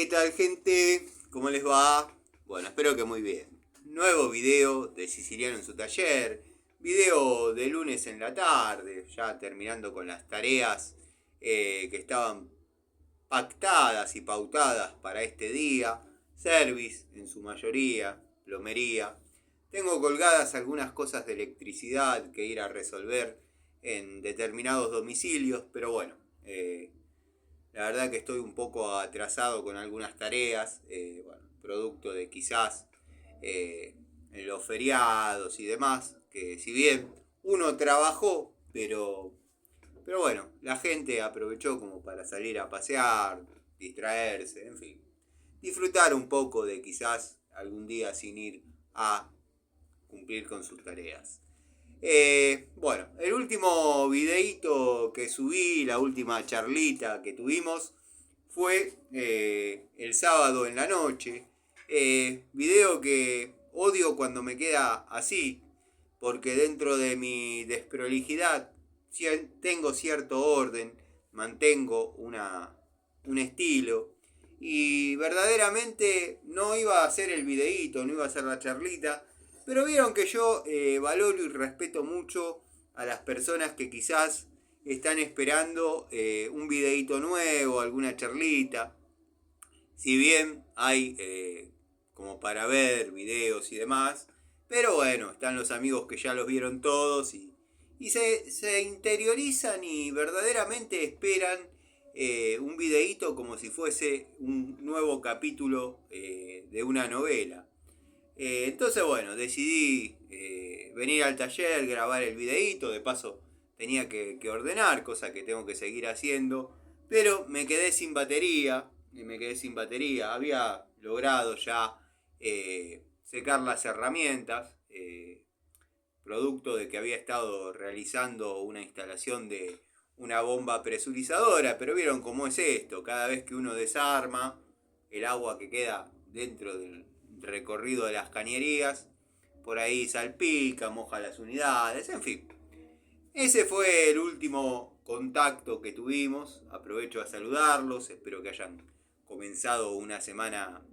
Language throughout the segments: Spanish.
¿Qué tal, gente? ¿Cómo les va? Bueno, espero que muy bien. Nuevo video de Siciliano en su taller. Video de lunes en la tarde, ya terminando con las tareas que estaban pactadas y pautadas para este día. Service en su mayoría, plomería. Tengo colgadas algunas cosas de electricidad que ir a resolver en determinados domicilios, pero bueno, la verdad que estoy un poco atrasado con algunas tareas, bueno, producto de quizás en los feriados y demás, que si bien uno trabajó, pero bueno, la gente aprovechó como para salir a pasear, distraerse, en fin, disfrutar un poco de quizás algún día sin ir a cumplir con sus tareas. Bueno, el último videíto que subí, la última charlita que tuvimos, fue el sábado en la noche. Video que odio cuando me queda así, porque dentro de mi desprolijidad tengo cierto orden, mantengo un estilo. Y verdaderamente no iba a hacer el videíto, no iba a hacer la charlita, pero vieron que yo valoro y respeto mucho a las personas que quizás están esperando un videíto nuevo, alguna charlita. Si bien hay como para ver videos y demás, pero bueno, están los amigos que ya los vieron todos y se interiorizan y verdaderamente esperan un videíto como si fuese un nuevo capítulo de una novela. Entonces, bueno, decidí venir al taller, grabar el videíto. De paso, tenía que ordenar, cosa que tengo que seguir haciendo. Pero me quedé sin batería. Había logrado ya secar las herramientas. Producto de que había estado realizando una instalación de una bomba presurizadora. Pero vieron cómo es esto. Cada vez que uno desarma, el agua que queda dentro del recorrido de las cañerías, por ahí salpica, moja las unidades, en fin. Ese fue el último contacto que tuvimos. Aprovecho a saludarlos, espero que hayan comenzado una semana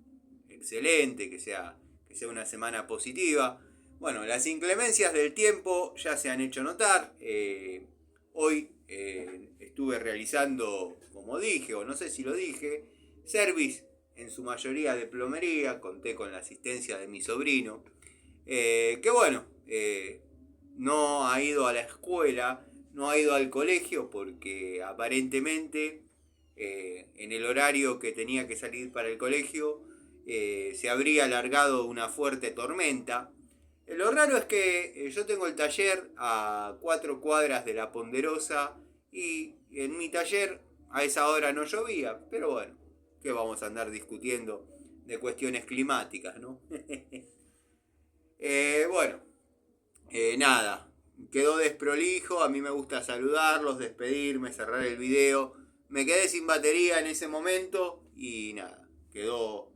excelente, que sea una semana positiva. Bueno, las inclemencias del tiempo ya se han hecho notar. Hoy estuve realizando, como dije, o no sé si lo dije, service en su mayoría de plomería. Conté con la asistencia de mi sobrino, que bueno, no ha ido a la escuela, no ha ido al colegio porque aparentemente en el horario que tenía que salir para el colegio se habría alargado una fuerte tormenta. Lo raro es que yo tengo el taller a 4 cuadras de la Ponderosa y en mi taller a esa hora no llovía, pero bueno, ¿qué vamos a andar discutiendo de cuestiones climáticas, no? Bueno, nada, quedó desprolijo, a mí me gusta saludarlos, despedirme, cerrar el video. Me quedé sin batería en ese momento y nada, quedó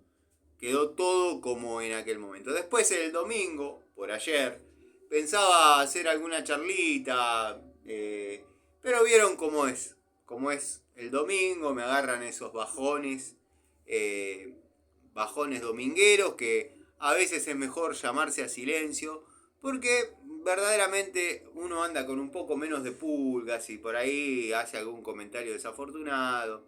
todo como en aquel momento. Después el domingo, por ayer, pensaba hacer alguna charlita, pero vieron cómo es el domingo, me agarran esos bajones domingueros que a veces es mejor llamarse a silencio, porque verdaderamente uno anda con un poco menos de pulgas y por ahí hace algún comentario desafortunado,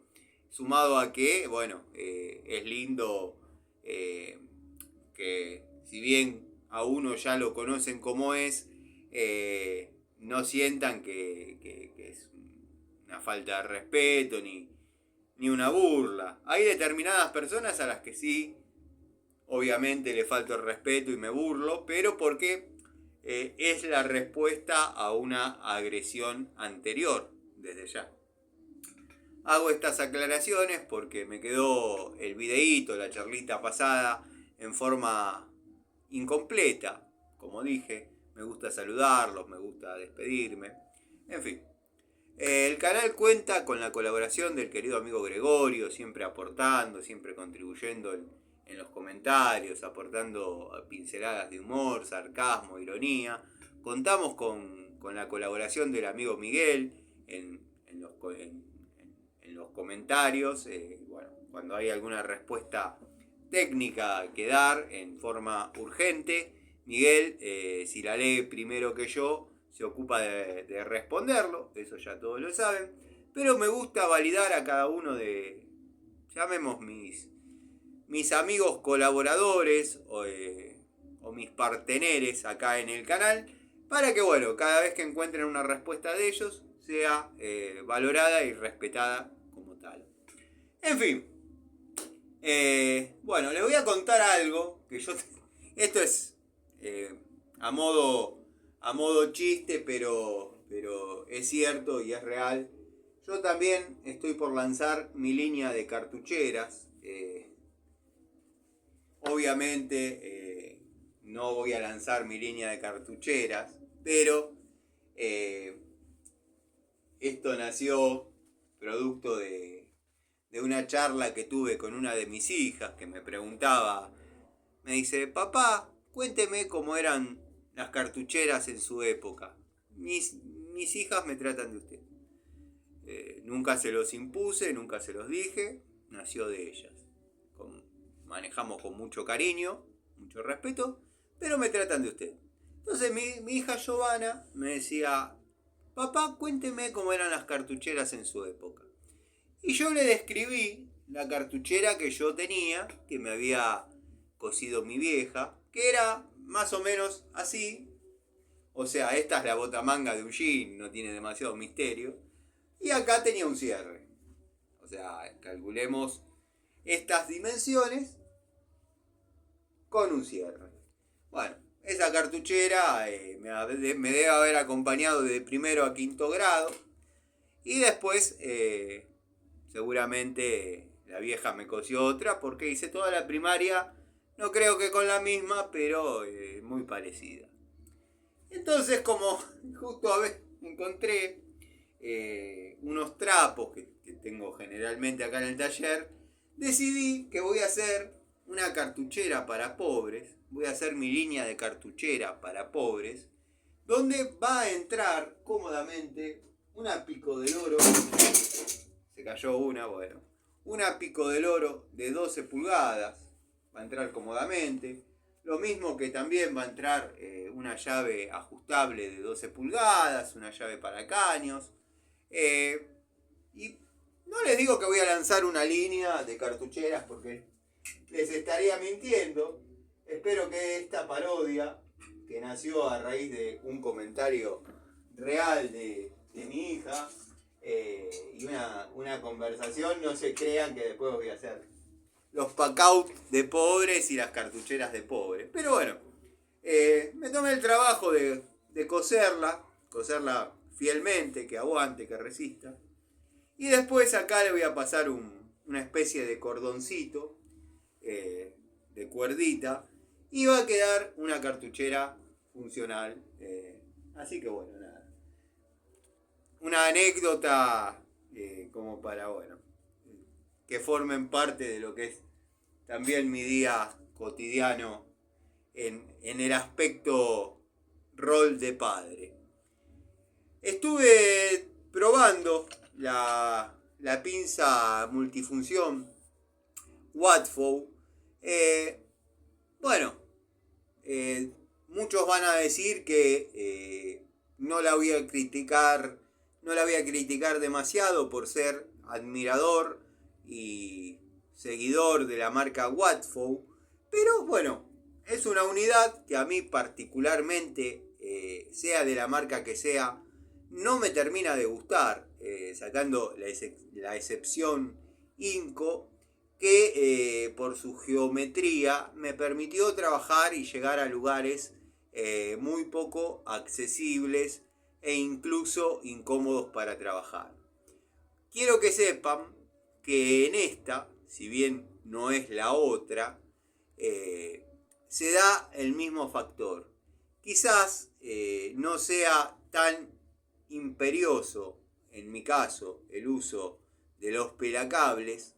sumado a que, bueno, es lindo que si bien a uno ya lo conocen como es, no sientan que es una falta de respeto ni una burla. Hay determinadas personas a las que sí, obviamente le falto el respeto y me burlo, pero porque es la respuesta a una agresión anterior, desde ya. Hago estas aclaraciones porque me quedó el videíto, la charlita pasada, en forma incompleta. Como dije, me gusta saludarlos, me gusta despedirme. En fin, el canal cuenta con la colaboración del querido amigo Gregorio, siempre aportando, siempre contribuyendo en los comentarios, aportando pinceladas de humor, sarcasmo, ironía. Contamos con la colaboración del amigo Miguel en los comentarios, bueno, cuando hay alguna respuesta técnica que dar en forma urgente, Miguel, si la lee primero que yo, se ocupa de responderlo, eso ya todos lo saben, pero me gusta validar a cada uno de, llamemos mis amigos colaboradores o mis parteneres acá en el canal, para que, bueno, cada vez que encuentren una respuesta de ellos, sea valorada y respetada como tal. En fin, bueno, les voy a contar algo que yo... Esto es a modo chiste, pero es cierto y es real. Yo también estoy por lanzar mi línea de cartucheras. Obviamente no voy a lanzar mi línea de cartucheras, pero esto nació producto de una charla que tuve con una de mis hijas que me preguntaba, me dice, papá, cuénteme cómo eran las cartucheras en su época. Mis hijas me tratan de usted. Nunca se los impuse, nunca se los dije, nació de ellas. Manejamos con mucho cariño, mucho respeto, pero me tratan de usted. Entonces mi hija Giovanna me decía, papá, cuénteme cómo eran las cartucheras en su época. Y yo le describí la cartuchera que yo tenía, que me había cosido mi vieja, que era más o menos así. O sea, esta es la botamanga de un jean, no tiene demasiado misterio. Y acá tenía un cierre. O sea, calculemos estas dimensiones con un cierre. Bueno, esa cartuchera me debe haber acompañado de primero a quinto grado. Y después, seguramente la vieja me cosió otra porque hice toda la primaria, no creo que con la misma, pero muy parecida. Entonces, como justo encontré unos trapos que tengo generalmente acá en el taller, decidí que voy a hacer una cartuchera para pobres, voy a hacer mi línea de cartuchera para pobres, donde va a entrar cómodamente una pico del oro, se cayó una pico del oro de 12 pulgadas, va a entrar cómodamente, lo mismo que también va a entrar una llave ajustable de 12 pulgadas, una llave para caños, y no les digo que voy a lanzar una línea de cartucheras porque les estaría mintiendo. Espero que esta parodia, que nació a raíz de un comentario real de mi hija y una conversación, no se crean que después voy a hacer los pack-out de pobres y las cartucheras de pobres. Pero bueno, me tomé el trabajo de coserla fielmente, que aguante, que resista. Y después acá le voy a pasar una especie de cordoncito, de cuerdita, y va a quedar una cartuchera funcional. Así que bueno, nada. Una anécdota como para, bueno, que formen parte de lo que es también mi día cotidiano en el aspecto rol de padre. Estuve probando la pinza multifunción Watfow. Bueno, muchos van a decir que no la voy a criticar demasiado por ser admirador y seguidor de la marca Watfow, pero bueno, es una unidad que a mí particularmente, sea de la marca que sea, no me termina de gustar, sacando la excepción Inco, que por su geometría me permitió trabajar y llegar a lugares muy poco accesibles e incluso incómodos para trabajar. Quiero que sepan que en esta, si bien no es la otra, se da el mismo factor. Quizás no sea tan imperioso, en mi caso, el uso de los pelacables,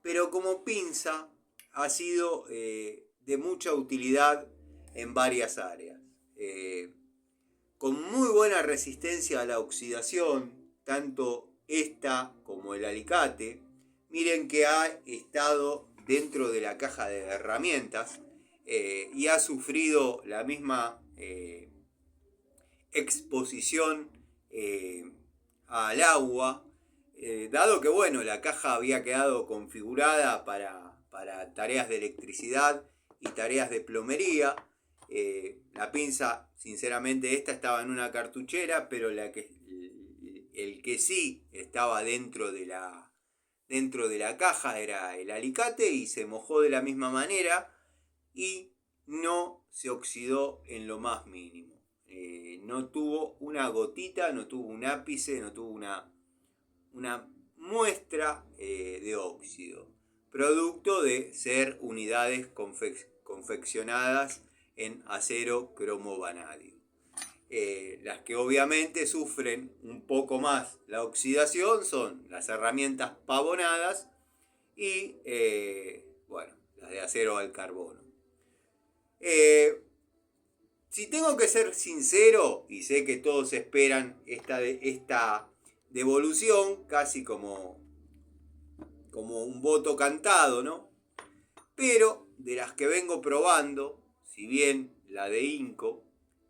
pero como pinza ha sido de mucha utilidad en varias áreas. Con muy buena resistencia a la oxidación, tanto esta como el alicate, miren que ha estado dentro de la caja de herramientas y ha sufrido la misma exposición al agua, dado que bueno, la caja había quedado configurada para tareas de electricidad y tareas de plomería. La pinza, sinceramente, esta estaba en una cartuchera, pero el que sí estaba dentro de la caja era el alicate y se mojó de la misma manera y no se oxidó en lo más mínimo. No tuvo una gotita, no tuvo un ápice, no tuvo una muestra de óxido, producto de ser unidades confeccionadas en acero cromo vanadio. Las que obviamente sufren un poco más la oxidación son las herramientas pavonadas y bueno, las de acero al carbono. Si tengo que ser sincero, y sé que todos esperan esta devolución casi como un voto cantado, ¿no? Pero de las que vengo probando, si bien la de Inco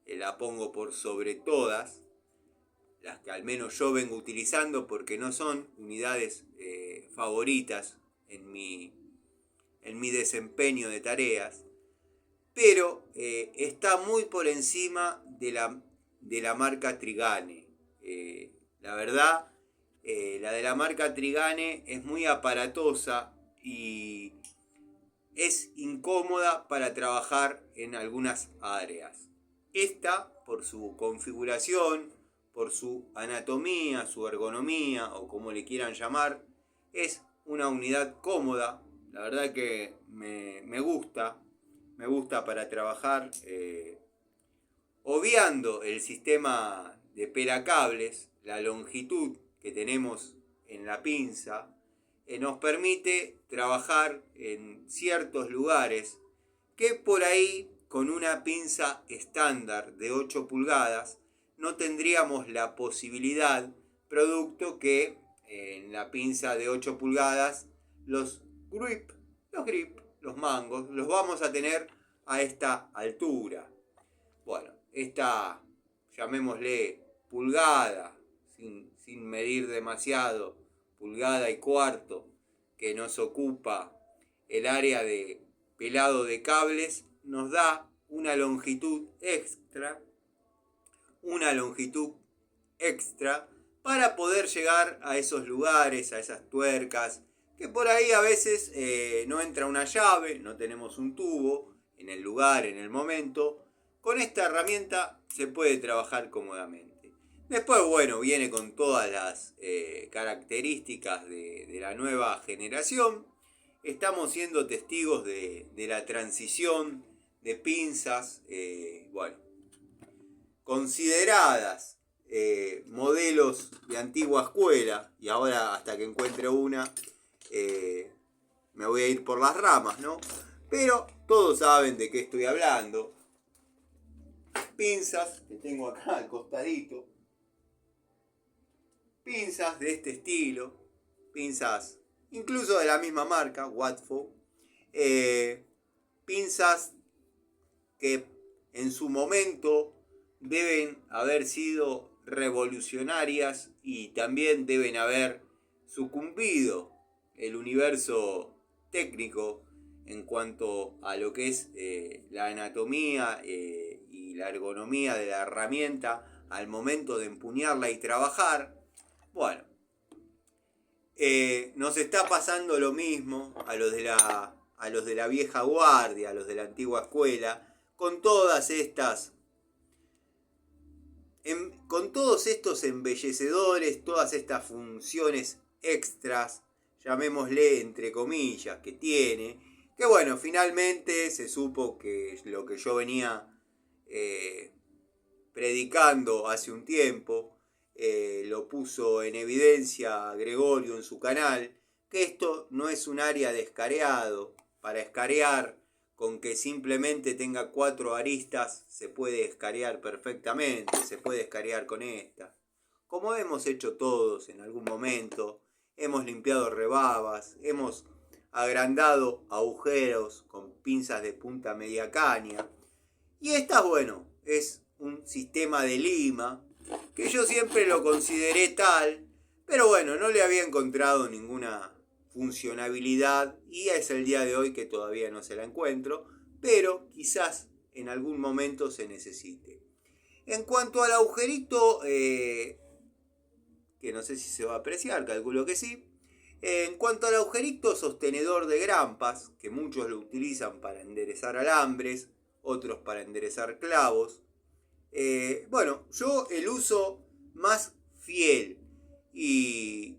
la pongo por sobre todas, las que al menos yo vengo utilizando porque no son unidades favoritas en mi desempeño de tareas, pero está muy por encima de la marca Trigane. La verdad, la de la marca Trigane es muy aparatosa y es incómoda para trabajar en algunas áreas. Esta, por su configuración, por su anatomía, su ergonomía o como le quieran llamar, es una unidad cómoda. La verdad que me gusta para trabajar, obviando el sistema de pelacables, la longitud que tenemos en la pinza nos permite trabajar en ciertos lugares que por ahí con una pinza estándar de 8 pulgadas no tendríamos la posibilidad, producto que en la pinza de 8 pulgadas los grip, los mangos, los vamos a tener a esta altura. Bueno, esta, llamémosle pulgada, sin medir demasiado, pulgada y cuarto, que nos ocupa el área de pelado de cables, nos da una longitud extra para poder llegar a esos lugares, a esas tuercas, que por ahí a veces no entra una llave, no tenemos un tubo en el lugar, en el momento. Con esta herramienta se puede trabajar cómodamente. Después, bueno, viene con todas las características de la nueva generación. Estamos siendo testigos de la transición de pinzas, bueno, consideradas modelos de antigua escuela, y ahora hasta que encuentre una, me voy a ir por las ramas, ¿no? Pero todos saben de qué estoy hablando. Pinzas que tengo acá al costadito. Pinzas de este estilo. Pinzas incluso de la misma marca, Watfo. Pinzas que en su momento deben haber sido revolucionarias y también deben haber sucumbido el universo técnico en cuanto a lo que es la anatomía y la ergonomía de la herramienta al momento de empuñarla y trabajar. Bueno, nos está pasando lo mismo a los de la vieja guardia, a los de la antigua escuela, con todos estos embellecedores, todas estas funciones extras, llamémosle entre comillas, que tiene, que bueno, finalmente se supo que lo que yo venía predicando hace un tiempo, lo puso en evidencia Gregorio en su canal, que esto no es un área de escareado. Para escarear, con que simplemente tenga 4 aristas, se puede escarear perfectamente, se puede escarear con esta. Como hemos hecho todos en algún momento, hemos limpiado rebabas, hemos agrandado agujeros con pinzas de punta media caña. Y esta, bueno, es un sistema de lima, que yo siempre lo consideré tal, pero bueno, no le había encontrado ninguna funcionabilidad y es el día de hoy que todavía no se la encuentro, pero quizás en algún momento se necesite. En cuanto al agujerito, que no sé si se va a apreciar, calculo que sí. En cuanto al agujerito sostenedor de grampas, que muchos lo utilizan para enderezar alambres, otros para enderezar clavos. Bueno, yo el uso más fiel y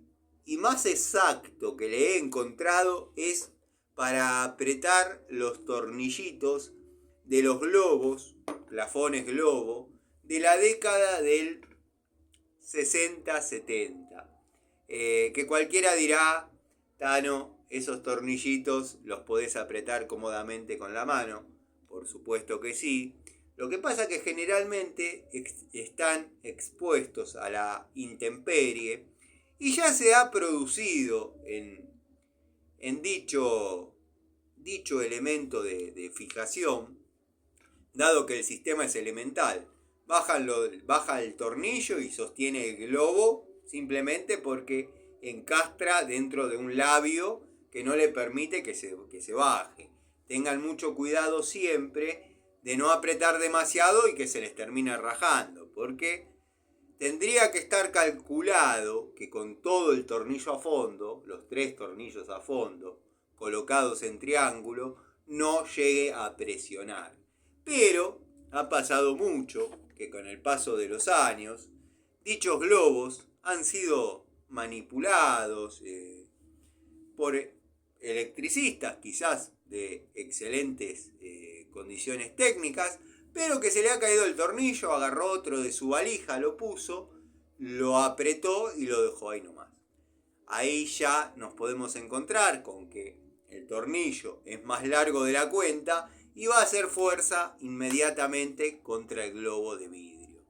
más exacto que le he encontrado es para apretar los tornillitos de los globos, plafones globo, de la década del 60-70. Que cualquiera dirá, Tano, esos tornillitos los podés apretar cómodamente con la mano. Por supuesto que sí. Lo que pasa es que generalmente están expuestos a la intemperie y ya se ha producido en dicho elemento de fijación, dado que el sistema es elemental. Baja el tornillo y sostiene el globo simplemente porque encastra dentro de un labio que no le permite que se baje. Tengan mucho cuidado siempre de no apretar demasiado y que se les termine rajando, porque tendría que estar calculado que con todo el tornillo a fondo, los 3 tornillos a fondo, colocados en triángulo, no llegue a presionar. Pero ha pasado mucho que con el paso de los años, dichos globos han sido manipulados por electricistas, quizás de excelentes condiciones técnicas, pero que se le ha caído el tornillo, agarró otro de su valija, lo puso, lo apretó y lo dejó ahí nomás. Ahí ya nos podemos encontrar con que el tornillo es más largo de la cuenta y va a hacer fuerza inmediatamente contra el globo de vidrio.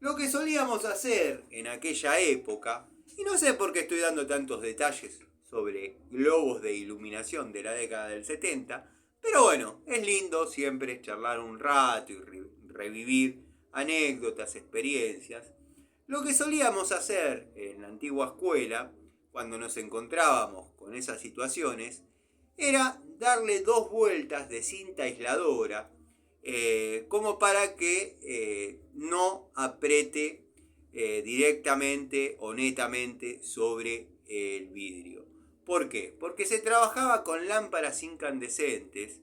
Lo que solíamos hacer en aquella época, y no sé por qué estoy dando tantos detalles sobre globos de iluminación de la década del 70, pero bueno, es lindo siempre charlar un rato y revivir anécdotas, experiencias. Lo que solíamos hacer en la antigua escuela, cuando nos encontrábamos con esas situaciones, era darle 2 vueltas de cinta aisladora, como para que no apriete directamente o netamente sobre el vidrio. ¿Por qué? Porque se trabajaba con lámparas incandescentes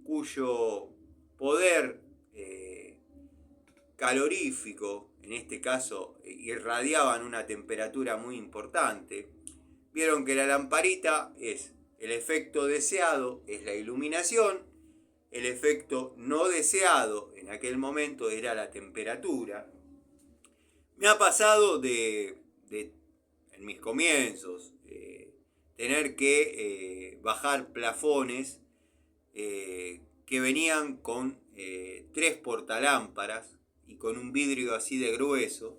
cuyo poder calorífico, en este caso, irradiaban una temperatura muy importante. Vieron que la lamparita es el efecto deseado, es la iluminación. El efecto no deseado en aquel momento era la temperatura. Me ha pasado en mis comienzos, tener que bajar plafones que venían con 3 portalámparas y con un vidrio así de grueso.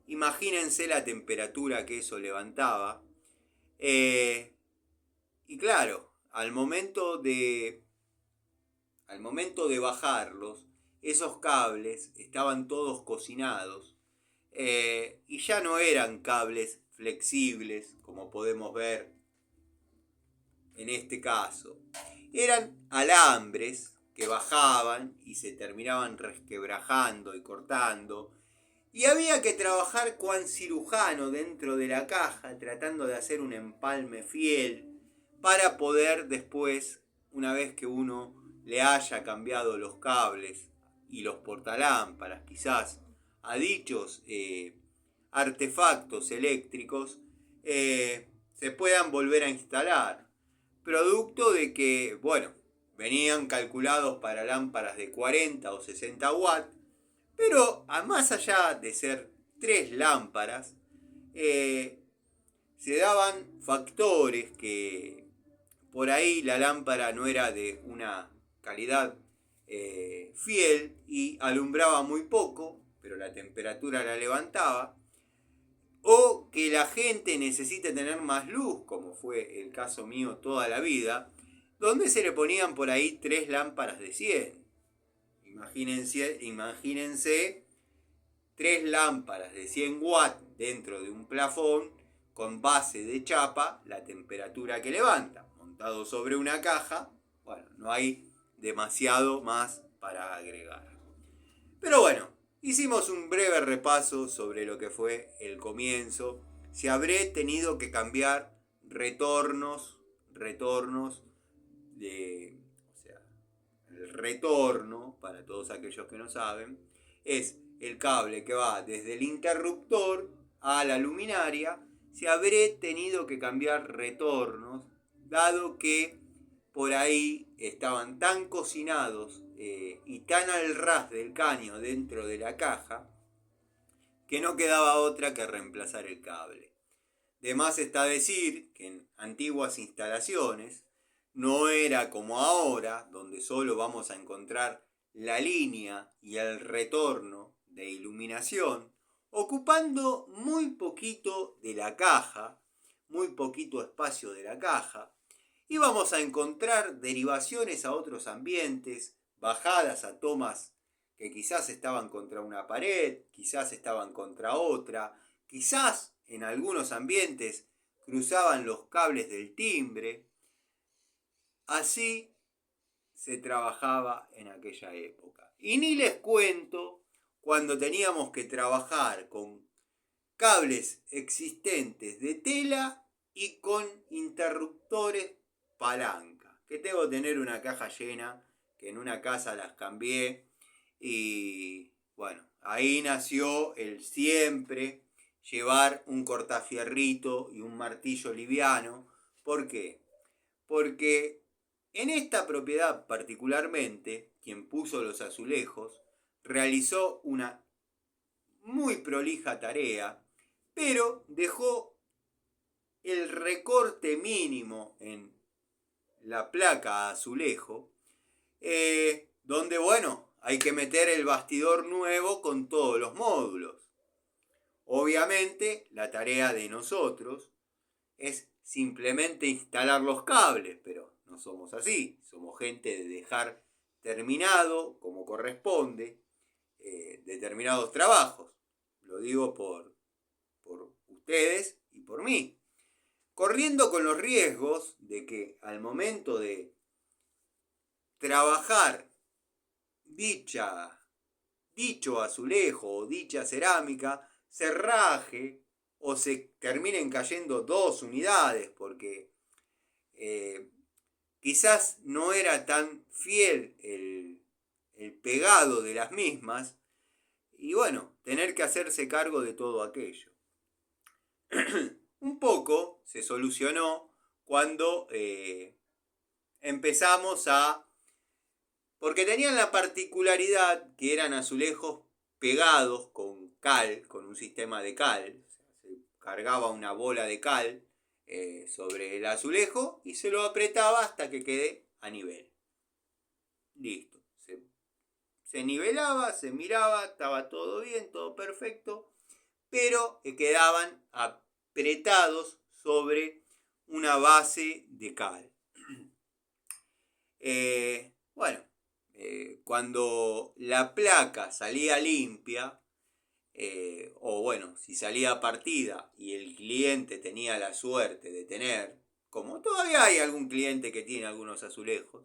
Imagínense la temperatura que eso levantaba. Y claro, al momento de bajarlos, esos cables estaban todos cocinados y ya no eran cables flexibles como podemos ver en este caso. Eran alambres que bajaban y se terminaban resquebrajando y cortando. Y había que trabajar cuan cirujano dentro de la caja, tratando de hacer un empalme fiel para poder después, una vez que uno le haya cambiado los cables y los portalámparas, quizás a dichos artefactos eléctricos, se puedan volver a instalar. Producto de que, bueno, venían calculados para lámparas de 40 o 60 watts, pero más allá de ser 3 lámparas, se daban factores que por ahí la lámpara no era de una calidad fiel y alumbraba muy poco, pero la temperatura la levantaba. o que la gente necesite tener más luz, como fue el caso mío toda la vida, donde se le ponían por ahí 3 lámparas de 100. Imagínense 3 lámparas de 100 watts dentro de un plafón con base de chapa, la temperatura que levanta, montado sobre una caja. Bueno, no hay demasiado más para agregar. Pero bueno, hicimos un breve repaso sobre lo que fue el comienzo. Si habré tenido que cambiar retornos de, o sea, el retorno, para todos aquellos que no saben, es el cable que va desde el interruptor a la luminaria. Si habré tenido que cambiar retornos, dado que por ahí estaban tan cocinados y tan al ras del caño dentro de la caja, que no quedaba otra que reemplazar el cable. De más está decir que en antiguas instalaciones no era como ahora, donde solo vamos a encontrar la línea y el retorno de iluminación, ocupando muy poquito de la caja, muy poquito espacio de la caja, y vamos a encontrar derivaciones a otros ambientes, bajadas a tomas que quizás estaban contra una pared, quizás estaban contra otra, quizás en algunos ambientes cruzaban los cables del timbre. Así se trabajaba en aquella época. Y ni les cuento cuando teníamos que trabajar con cables existentes de tela y con interruptores palanca. Que tengo que tener una caja llena, que en una casa las cambié. Y bueno, ahí nació el siempre llevar un cortafierrito y un martillo liviano. ¿Por qué? Porque en esta propiedad particularmente, quien puso los azulejos realizó una muy prolija tarea, pero dejó el recorte mínimo en la placa azulejo, donde bueno, hay que meter el bastidor nuevo con todos los módulos. Obviamente, la tarea de nosotros es simplemente instalar los cables, pero no somos así, somos gente de dejar terminado, como corresponde, determinados trabajos. Lo digo por ustedes y por mí. Corriendo con los riesgos de que al momento de trabajar dicho azulejo o dicha cerámica se raje o se terminen cayendo 2 unidades porque quizás no era tan fiel el pegado de las mismas y bueno, tener que hacerse cargo de todo aquello. Un poco se solucionó cuando empezamos a... Porque tenían la particularidad que eran azulejos pegados con cal, con un sistema de cal. Se cargaba una bola de cal sobre el azulejo y se lo apretaba hasta que quede a nivel. Listo. Se nivelaba, se miraba, estaba todo bien, todo perfecto, pero quedaban apretados sobre una base de cal. Bueno, cuando la placa salía limpia, o bueno, si salía partida y el cliente tenía la suerte de tener, como todavía hay algún cliente que tiene algunos azulejos,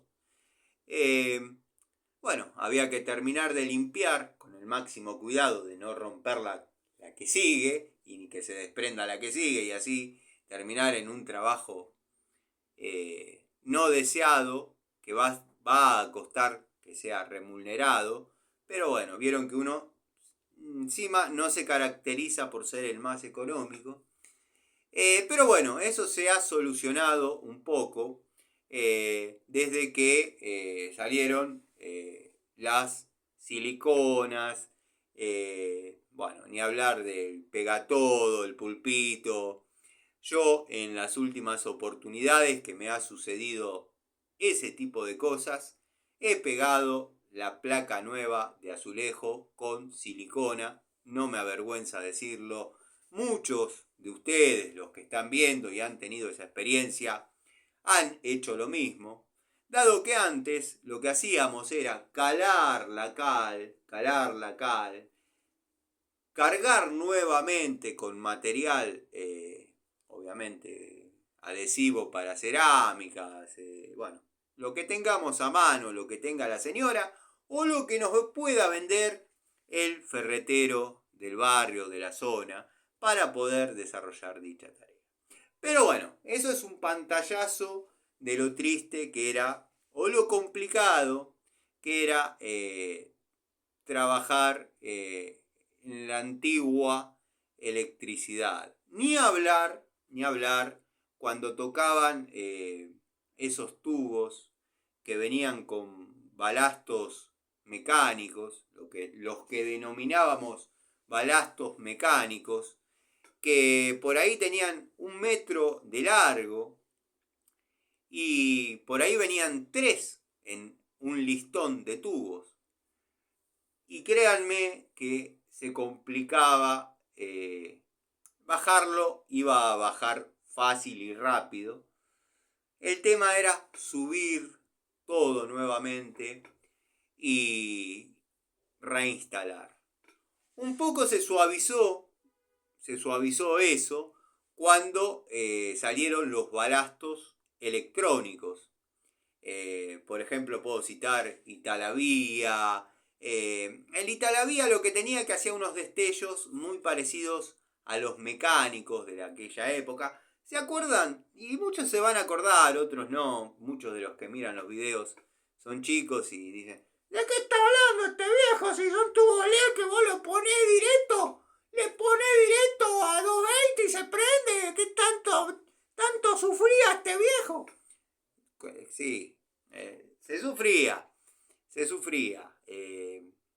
bueno, había que terminar de limpiar con el máximo cuidado de no romper la que sigue y ni que se desprenda la que sigue y así terminar en un trabajo no deseado que va a costar que sea remunerado, pero bueno, vieron que uno encima no se caracteriza por ser el más económico, pero bueno, eso se ha solucionado un poco desde que salieron las siliconas, bueno, ni hablar del pegatodo, el pulpito. Yo en las últimas oportunidades que me ha sucedido ese tipo de cosas, he pegado la placa nueva de azulejo con silicona, no me avergüenza decirlo, Muchos de ustedes, los que están viendo y han tenido esa experiencia, han hecho lo mismo, dado que antes lo que hacíamos era calar la cal, cargar nuevamente con material, obviamente adhesivo para cerámicas, bueno, lo que tengamos a mano, lo que tenga la señora, o lo que nos pueda vender el ferretero del barrio, de la zona, para poder desarrollar dicha tarea. Pero bueno, eso es un pantallazo de lo triste que era, o lo complicado que era trabajar en la antigua electricidad. Ni hablar cuando tocaban esos tubos que venían con balastos mecánicos, los que denominábamos balastos mecánicos, que por ahí tenían 1 metro de largo y por ahí venían 3 en un listón de tubos. Y créanme que se complicaba bajarlo, iba a bajar fácil y rápido. El tema era subir todo nuevamente y reinstalar. Un poco se suavizó eso cuando salieron los balastos electrónicos. Por ejemplo, puedo citar Italavía. El Italavía lo que tenía que hacía unos destellos muy parecidos a los mecánicos de aquella época. ¿Se acuerdan? Y muchos se van a acordar, otros no. Muchos de los que miran los videos son chicos y dicen: ¿de qué está hablando este viejo? Si son tubos LED que vos lo ponés directo. Le ponés directo a 220 y se prende. ¿Qué tanto sufría este viejo? Sí, se sufría.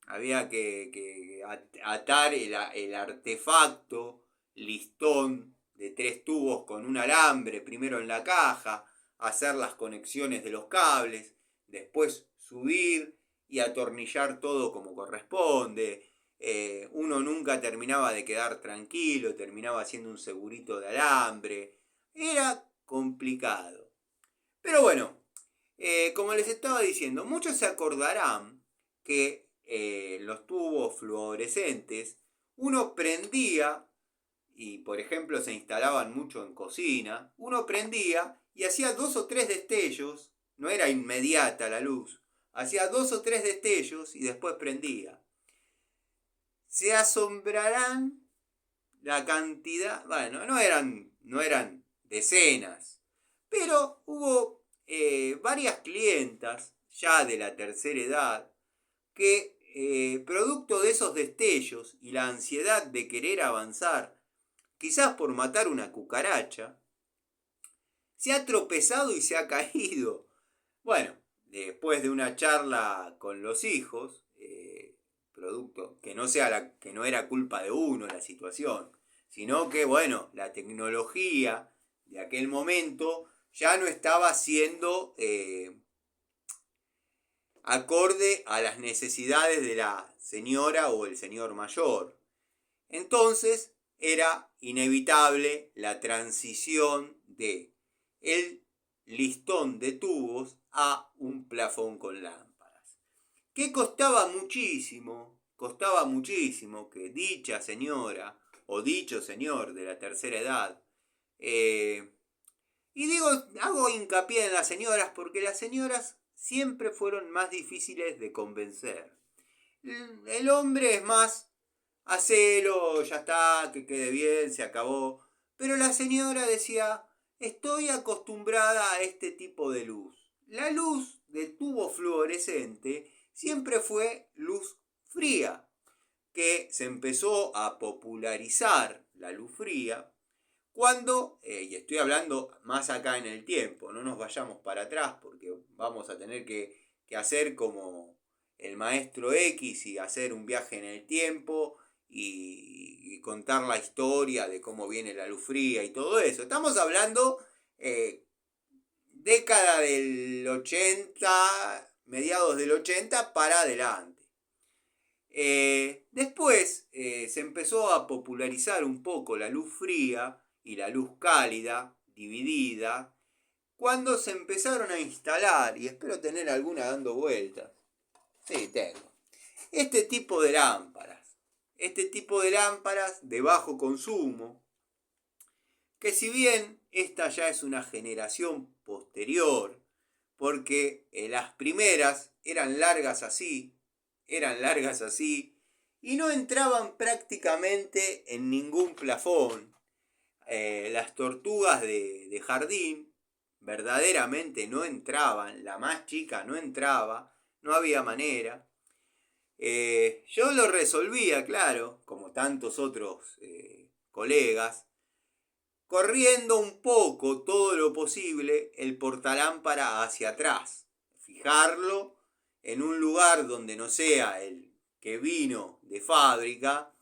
Había que atar el artefacto listón de 3 tubos con un alambre, primero en la caja, hacer las conexiones de los cables, después subir y atornillar todo como corresponde. Uno nunca terminaba de quedar tranquilo, terminaba haciendo un segurito de alambre. Era complicado. Pero bueno, como les estaba diciendo, muchos se acordarán que los tubos fluorescentes uno prendía, y por ejemplo se instalaban mucho en cocina, uno prendía y hacía 2 o 3 destellos, no era inmediata la luz, hacía 2 o 3 destellos y después prendía. Se asombrarán la cantidad, bueno, no eran decenas, pero hubo varias clientas ya de la tercera edad que producto de esos destellos y la ansiedad de querer avanzar, quizás por matar una cucaracha, se ha tropezado y se ha caído. Bueno, después de una charla con los hijos, producto que no era culpa de uno la situación, sino que bueno, la tecnología de aquel momento ya no estaba siendo acorde a las necesidades de la señora o el señor mayor. Entonces era inevitable la transición de el listón de tubos a un plafón con lámparas. Que costaba muchísimo que dicha señora o dicho señor de la tercera edad, y digo, hago hincapié en las señoras porque las señoras siempre fueron más difíciles de convencer. El hombre es más, hacelo, ya está, que quede bien, se acabó. Pero la señora decía: estoy acostumbrada a este tipo de luz. La luz del tubo fluorescente siempre fue luz fría, que se empezó a popularizar la luz fría cuando, y estoy hablando más acá en el tiempo, no nos vayamos para atrás porque vamos a tener que hacer como el maestro X y hacer un viaje en el tiempo y contar la historia de cómo viene la luz fría y todo eso. Estamos hablando década del 80, mediados del 80 para adelante. Después se empezó a popularizar un poco la luz fría y la luz cálida, dividida, cuando se empezaron a instalar, y espero tener alguna dando vueltas. Sí, tengo. Este tipo de lámparas. Este tipo de lámparas de bajo consumo, que si bien esta ya es una generación posterior, porque las primeras eran largas así, y no entraban prácticamente en ningún plafón. Las tortugas de jardín verdaderamente no entraban, la más chica no entraba, no había manera. Yo lo resolvía, claro, como tantos otros colegas, corriendo un poco todo lo posible el portalámpara hacia atrás, fijarlo en un lugar donde no sea el que vino de fábrica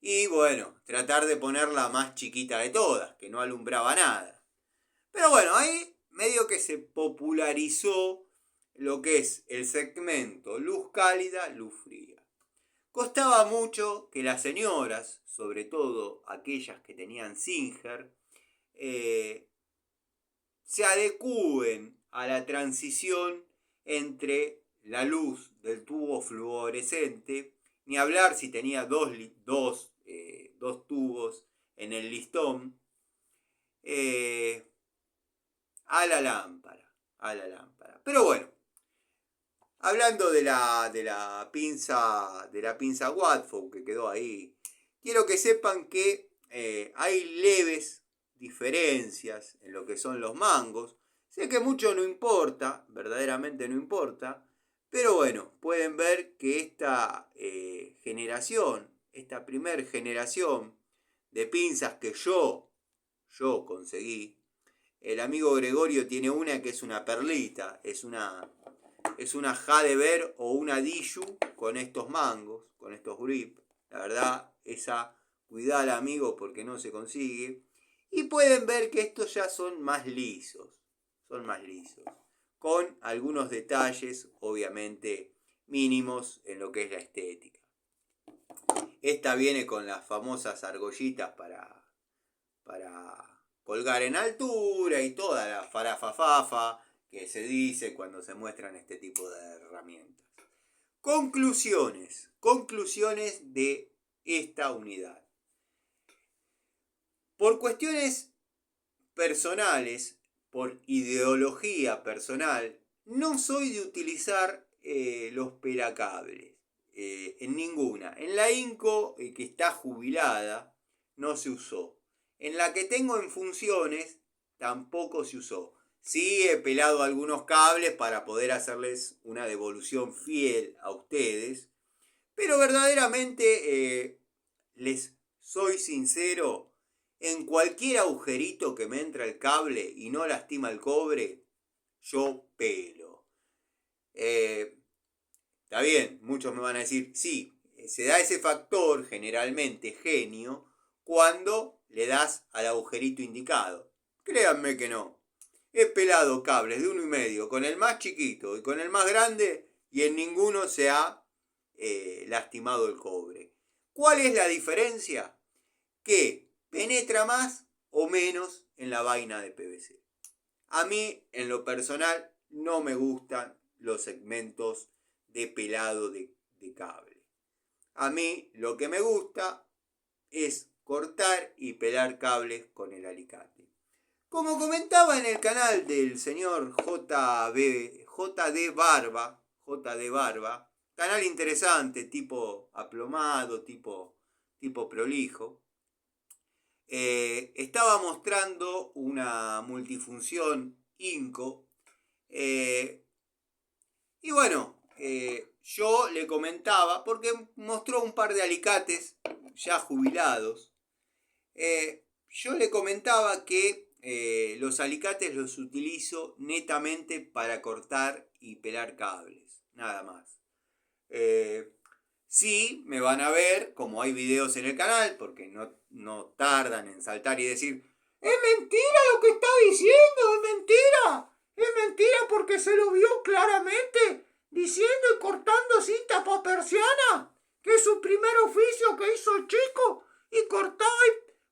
y bueno, tratar de ponerla más chiquita de todas, que no alumbraba nada. Pero bueno, ahí medio que se popularizó lo que es el segmento luz cálida, luz fría. Costaba mucho que las señoras, sobre todo aquellas que tenían Singer, se adecúen a la transición entre la luz del tubo fluorescente, ni hablar si tenía dos tubos en el listón, a la lámpara. Pero bueno, hablando de la pinza Watford que quedó ahí, quiero que sepan que hay leves diferencias en lo que son los mangos. Sé que mucho no importa, verdaderamente no importa, pero bueno, pueden ver que esta generación, esta primer generación de pinzas que yo conseguí, el amigo Gregorio tiene una que es una perlita, es una Jadever o una Dishu con estos mangos, con estos grip. La verdad, esa cuidala, amigo, porque no se consigue. Y pueden ver que estos ya son más lisos, con algunos detalles, obviamente, mínimos en lo que es la estética. Esta viene con las famosas argollitas para colgar en altura y toda la farafafafa que se dice cuando se muestran este tipo de herramientas. Conclusiones de esta unidad. Por cuestiones personales, por ideología personal, no soy de utilizar los pelacables en ninguna. En la INCO, que está jubilada, no se usó. En la que tengo en funciones, tampoco se usó. Sí he pelado algunos cables para poder hacerles una devolución fiel a ustedes, pero verdaderamente les soy sincero, en cualquier agujerito que me entra el cable y no lastima el cobre, yo pelo. Está bien, muchos me van a decir, sí, se da ese factor, generalmente genio, cuando le das al agujerito indicado. Créanme que no. He pelado cables de 1,5 con el más chiquito y con el más grande y en ninguno se ha lastimado el cobre. ¿Cuál es la diferencia? Que penetra más o menos en la vaina de PVC. A mí, en lo personal, no me gustan los segmentos de pelado de cable. A mí lo que me gusta es cortar y pelar cables con el alicate. Como comentaba en el canal del señor JD Barba, canal interesante, tipo aplomado, tipo prolijo, estaba mostrando una multifunción INCO, y bueno, yo le comentaba, porque mostró un par de alicates ya jubilados, yo le comentaba que los alicates los utilizo netamente para cortar y pelar cables, nada más. Sí, me van a ver, como hay videos en el canal, porque no tardan en saltar y decir, ¡es mentira lo que está diciendo! ¡Es mentira! ¡Es mentira porque se lo vio claramente diciendo y cortando cinta persiana! ¡Que es el oficio que hizo el chico y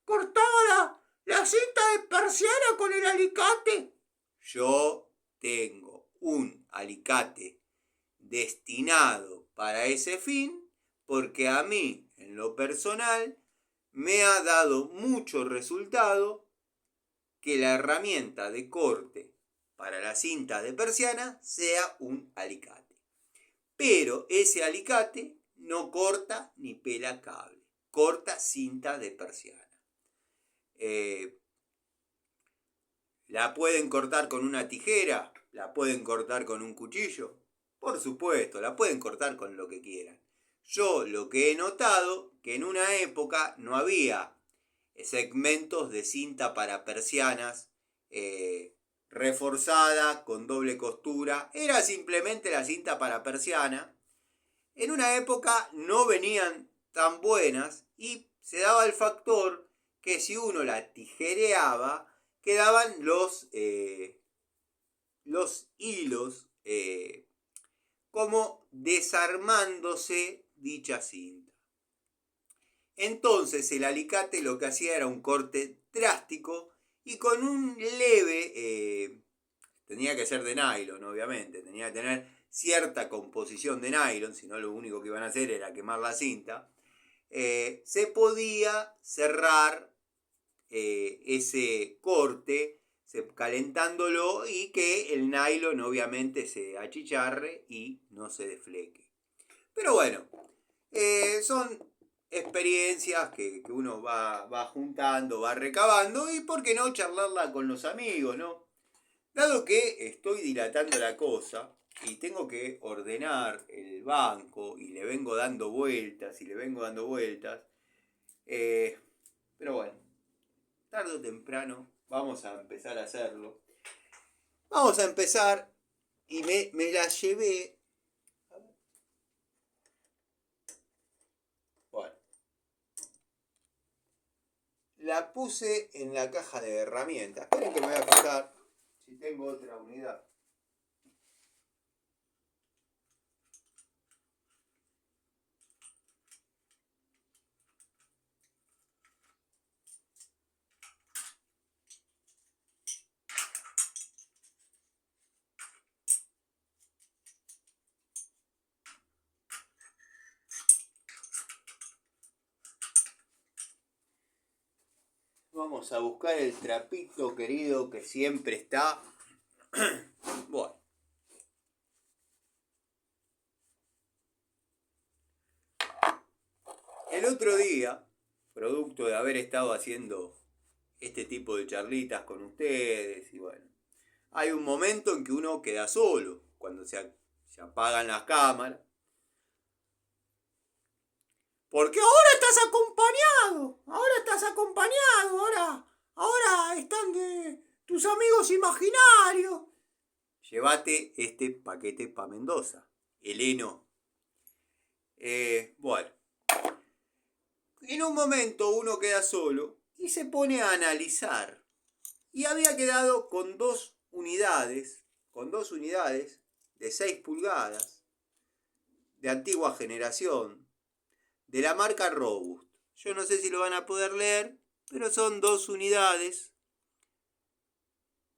cortaba la cinta de persiana con el alicate. Yo tengo un alicate destinado para ese fin porque a mí, en lo personal, me ha dado mucho resultado que la herramienta de corte para la cinta de persiana sea un alicate. Pero ese alicate no corta ni pela cable, corta cinta de persiana. ¿La pueden cortar con una tijera? ¿La pueden cortar con un cuchillo? Por supuesto, la pueden cortar con lo que quieran. Yo lo que he notado que en una época no había segmentos de cinta para persianas reforzada con doble costura. Era simplemente la cinta para persiana. En una época no venían tan buenas y se daba el factor que si uno la tijereaba quedaban los hilos como desarmándose dicha cinta. Entonces el alicate lo que hacía era un corte drástico y con un leve, tenía que ser de nylon obviamente, tenía que tener cierta composición de nylon, si no lo único que iban a hacer era quemar la cinta, se podía cerrar ese corte calentándolo y que el nylon obviamente se achicharre y no se desfleque. Pero bueno, son experiencias que uno va juntando, va recabando y por qué no charlarla con los amigos, ¿no? Dado que estoy dilatando la cosa y tengo que ordenar el banco y le vengo dando vueltas pero bueno, tarde o temprano vamos a empezar a hacerlo. Vamos a empezar y me la llevé. Bueno, la puse en la caja de herramientas. Esperen que me voy a fijar si tengo otra unidad. Vamos a buscar el trapito querido que siempre está. Bueno. El otro día, producto de haber estado haciendo este tipo de charlitas con ustedes, y bueno, hay un momento en que uno queda solo, cuando se apagan las cámaras. Porque ahora estás acompañado, ahora están tus amigos imaginarios. Llévate este paquete para Mendoza, el heno. Bueno, en un momento uno queda solo y se pone a analizar. Y había quedado con dos unidades de 6 pulgadas, de antigua generación, de la marca Robust. Yo no sé si lo van a poder leer, pero son 2 unidades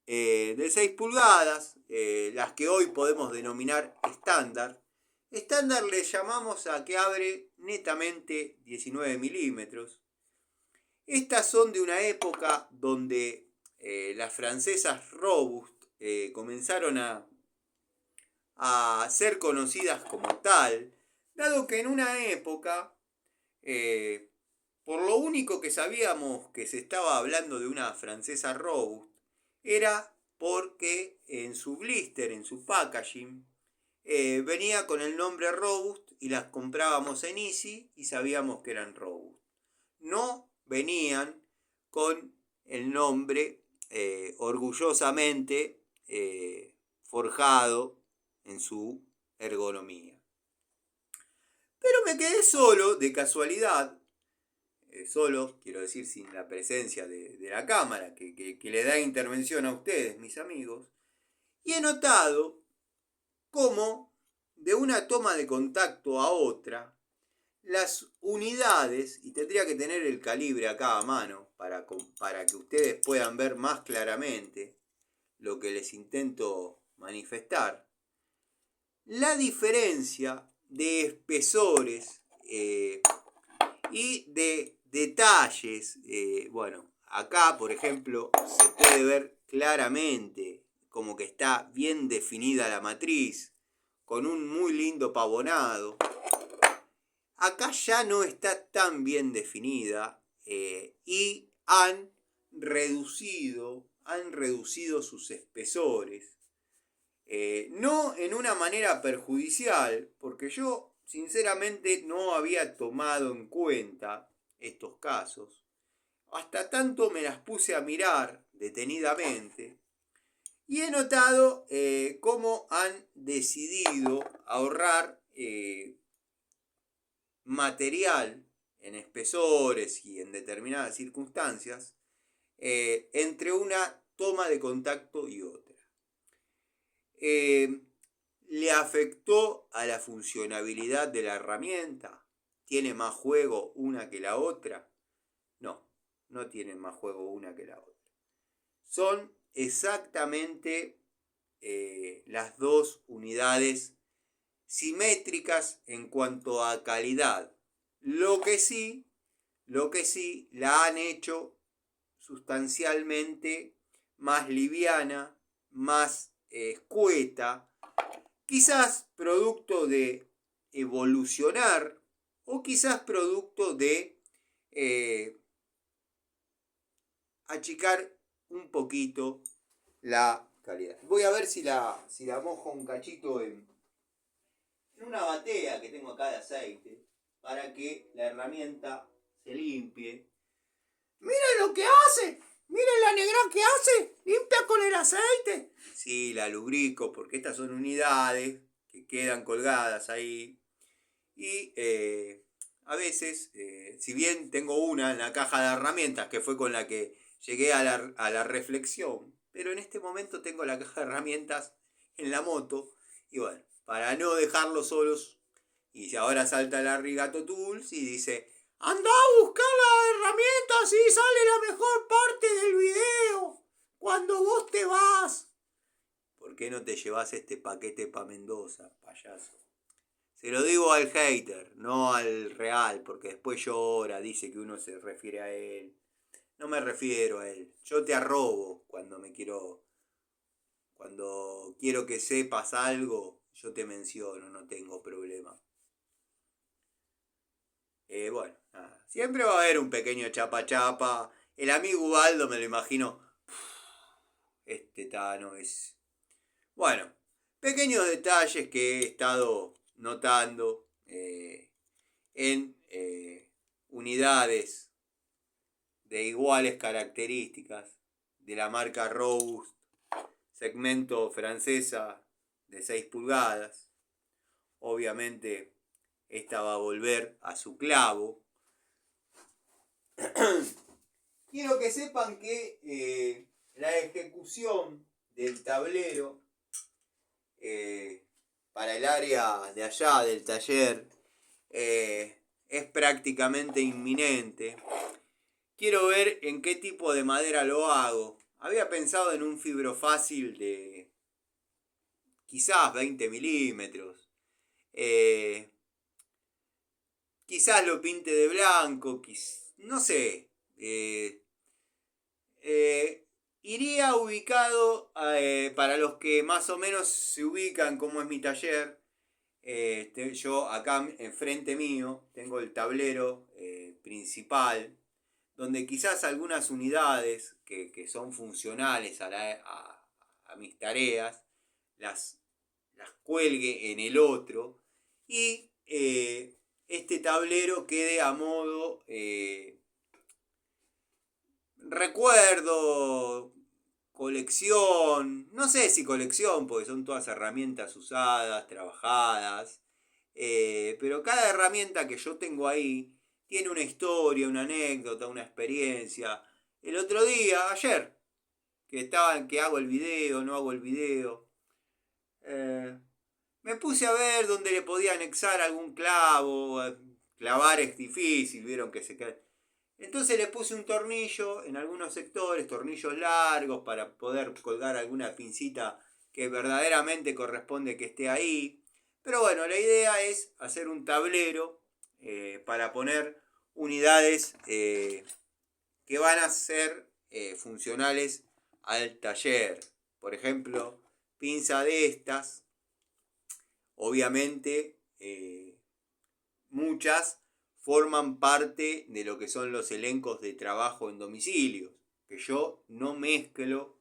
de 6 pulgadas, las que hoy podemos denominar estándar. Estándar le llamamos a que abre netamente 19 milímetros. Estas son de una época donde las francesas Robust comenzaron a ser conocidas como tal, dado que en una época, por lo único que sabíamos que se estaba hablando de una francesa Robust, era porque en su blister, en su packaging, venía con el nombre Robust y las comprábamos en Easy y sabíamos que eran Robust. No venían con el nombre orgullosamente forjado en su ergonomía. Pero me quedé solo, de casualidad, solo, quiero decir, sin la presencia de la cámara, que le da intervención a ustedes, mis amigos, y he notado cómo de una toma de contacto a otra, las unidades, y tendría que tener el calibre acá a mano para que ustedes puedan ver más claramente lo que les intento manifestar. La diferencia de espesores y de detalles, bueno, acá por ejemplo se puede ver claramente como que está bien definida la matriz, con un muy lindo pavonado. Acá ya no está tan bien definida y han reducido sus espesores. No en una manera perjudicial, porque yo sinceramente no había tomado en cuenta estos casos. Hasta tanto me las puse a mirar detenidamente y he notado cómo han decidido ahorrar material en espesores y en determinadas circunstancias entre una toma de contacto y otra. ¿Le afectó a la funcionabilidad de la herramienta? ¿Tiene más juego una que la otra? No, no tienen más juego una que la otra. Son exactamente las dos unidades simétricas en cuanto a calidad. Lo que sí la han hecho sustancialmente más liviana, más escueta, quizás producto de evolucionar o quizás producto de achicar un poquito la calidad. Voy a ver si la mojo un cachito en una batea que tengo acá de aceite para que la herramienta se limpie. ¡Miren lo que hace! ¡Miren la negra que hace! ¡Limpia con el aceite! Sí, la lubrico porque estas son unidades que quedan colgadas ahí. Y a veces, si bien tengo una en la caja de herramientas que fue con la que llegué a la reflexión, pero en este momento tengo la caja de herramientas en la moto. Y bueno, para no dejarlos solos, y ahora salta la Rigato Tools y dice: ¡anda a buscar la herramienta, así sale la mejor parte del video! Cuando vos te vas. ¿Por qué no te llevas este paquete para Mendoza, payaso? Se lo digo al hater, no al real, porque después llora, dice que uno se refiere a él. No me refiero a él. Yo te arrobo cuando quiero que sepas algo, yo te menciono, no tengo problema. Bueno, nada. Siempre va a haber un pequeño chapa chapa. El amigo Ubaldo me lo imagino. Este Tano es... Bueno, pequeños detalles que he estado notando en unidades de iguales características de la marca Robust, segmento francesa de 6 pulgadas. Obviamente esta va a volver a su clavo. Quiero que sepan que la ejecución del tablero para el área de allá del taller es prácticamente inminente. Quiero ver en qué tipo de madera lo hago. Había pensado en un fibrofácil de quizás 20 milímetros. Quizás lo pinte de blanco, no sé. Iría ubicado, para los que más o menos se ubican cómo es mi taller. Yo acá enfrente mío tengo el tablero principal, donde quizás algunas unidades que son funcionales a mis tareas las cuelgue en el otro y este tablero quede a modo recuerdo, colección, no sé si colección, porque son todas herramientas usadas, trabajadas, pero cada herramienta que yo tengo ahí tiene una historia, una anécdota, una experiencia. El otro día, ayer, que hago el video, no hago el video, me puse a ver dónde le podía anexar algún clavo, clavar es difícil, vieron que se cae. Entonces le puse un tornillo en algunos sectores, tornillos largos para poder colgar alguna pincita que verdaderamente corresponde que esté ahí. Pero bueno, la idea es hacer un tablero para poner unidades que van a ser funcionales al taller. Por ejemplo, pinza de estas, obviamente muchas forman parte de lo que son los elencos de trabajo en domicilios, que yo no mezclo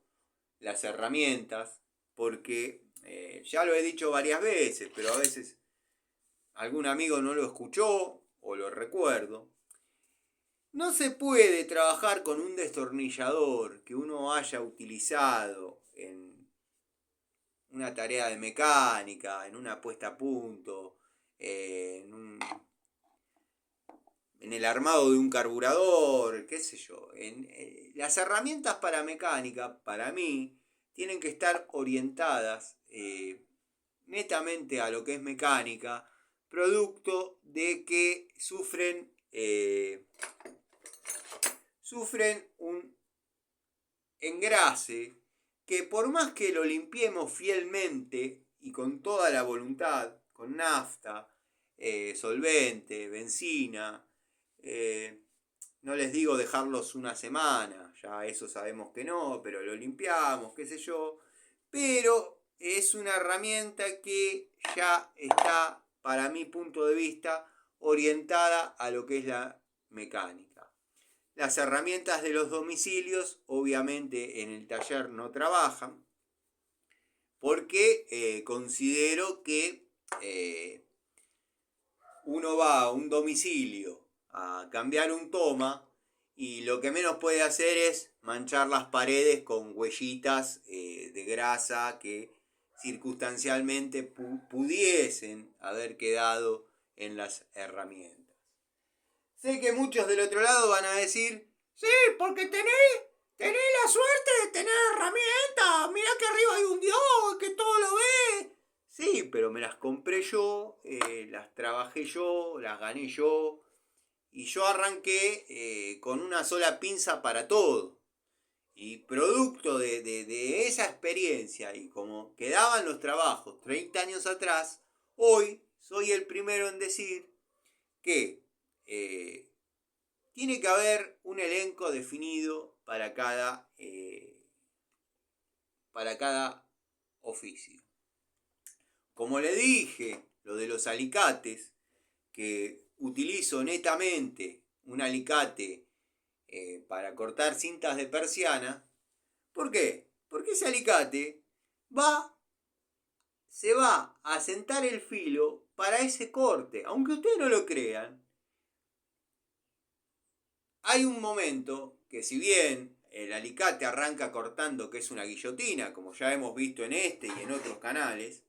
las herramientas porque ya lo he dicho varias veces, pero a veces algún amigo no lo escuchó o lo recuerdo. No se puede trabajar con un destornillador que uno haya utilizado en una tarea de mecánica, en una puesta a punto, en el armado de un carburador, qué sé yo. Las herramientas para mecánica, para mí, tienen que estar orientadas netamente a lo que es mecánica, producto de que sufren un engrase que por más que lo limpiemos fielmente y con toda la voluntad, con nafta, solvente, benzina, no les digo dejarlos una semana, ya eso sabemos que no, pero lo limpiamos, qué sé yo, pero es una herramienta que ya está, para mi punto de vista, orientada a lo que es la mecánica. Las herramientas de los domicilios, obviamente en el taller no trabajan, porque considero que uno va a un domicilio a cambiar un toma y lo que menos puede hacer es manchar las paredes con huellitas de grasa que circunstancialmente pudiesen haber quedado en las herramientas. Sé que muchos del otro lado van a decir, sí, porque tenés la suerte de tener herramientas, mirá que arriba hay un Dios que todo lo ve. Sí, pero me las compré yo, las trabajé yo, las gané yo, y yo arranqué con una sola pinza para todo. Y producto de esa experiencia y como quedaban los trabajos 30 años atrás, hoy soy el primero en decir que tiene que haber un elenco definido para cada oficio. Como le dije, lo de los alicates, que utilizo netamente un alicate para cortar cintas de persiana. ¿Por qué? Porque ese alicate se va a sentar el filo para ese corte. Aunque ustedes no lo crean, hay un momento que si bien el alicate arranca cortando que es una guillotina, como ya hemos visto en este y en otros canales,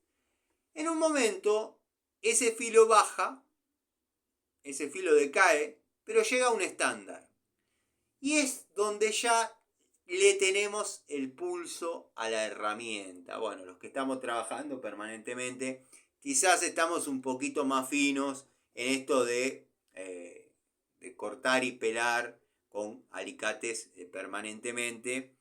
en un momento ese filo baja, ese filo decae, pero llega a un estándar. Y es donde ya le tenemos el pulso a la herramienta. Bueno, los que estamos trabajando permanentemente, quizás estamos un poquito más finos en esto de cortar y pelar con alicates permanentemente.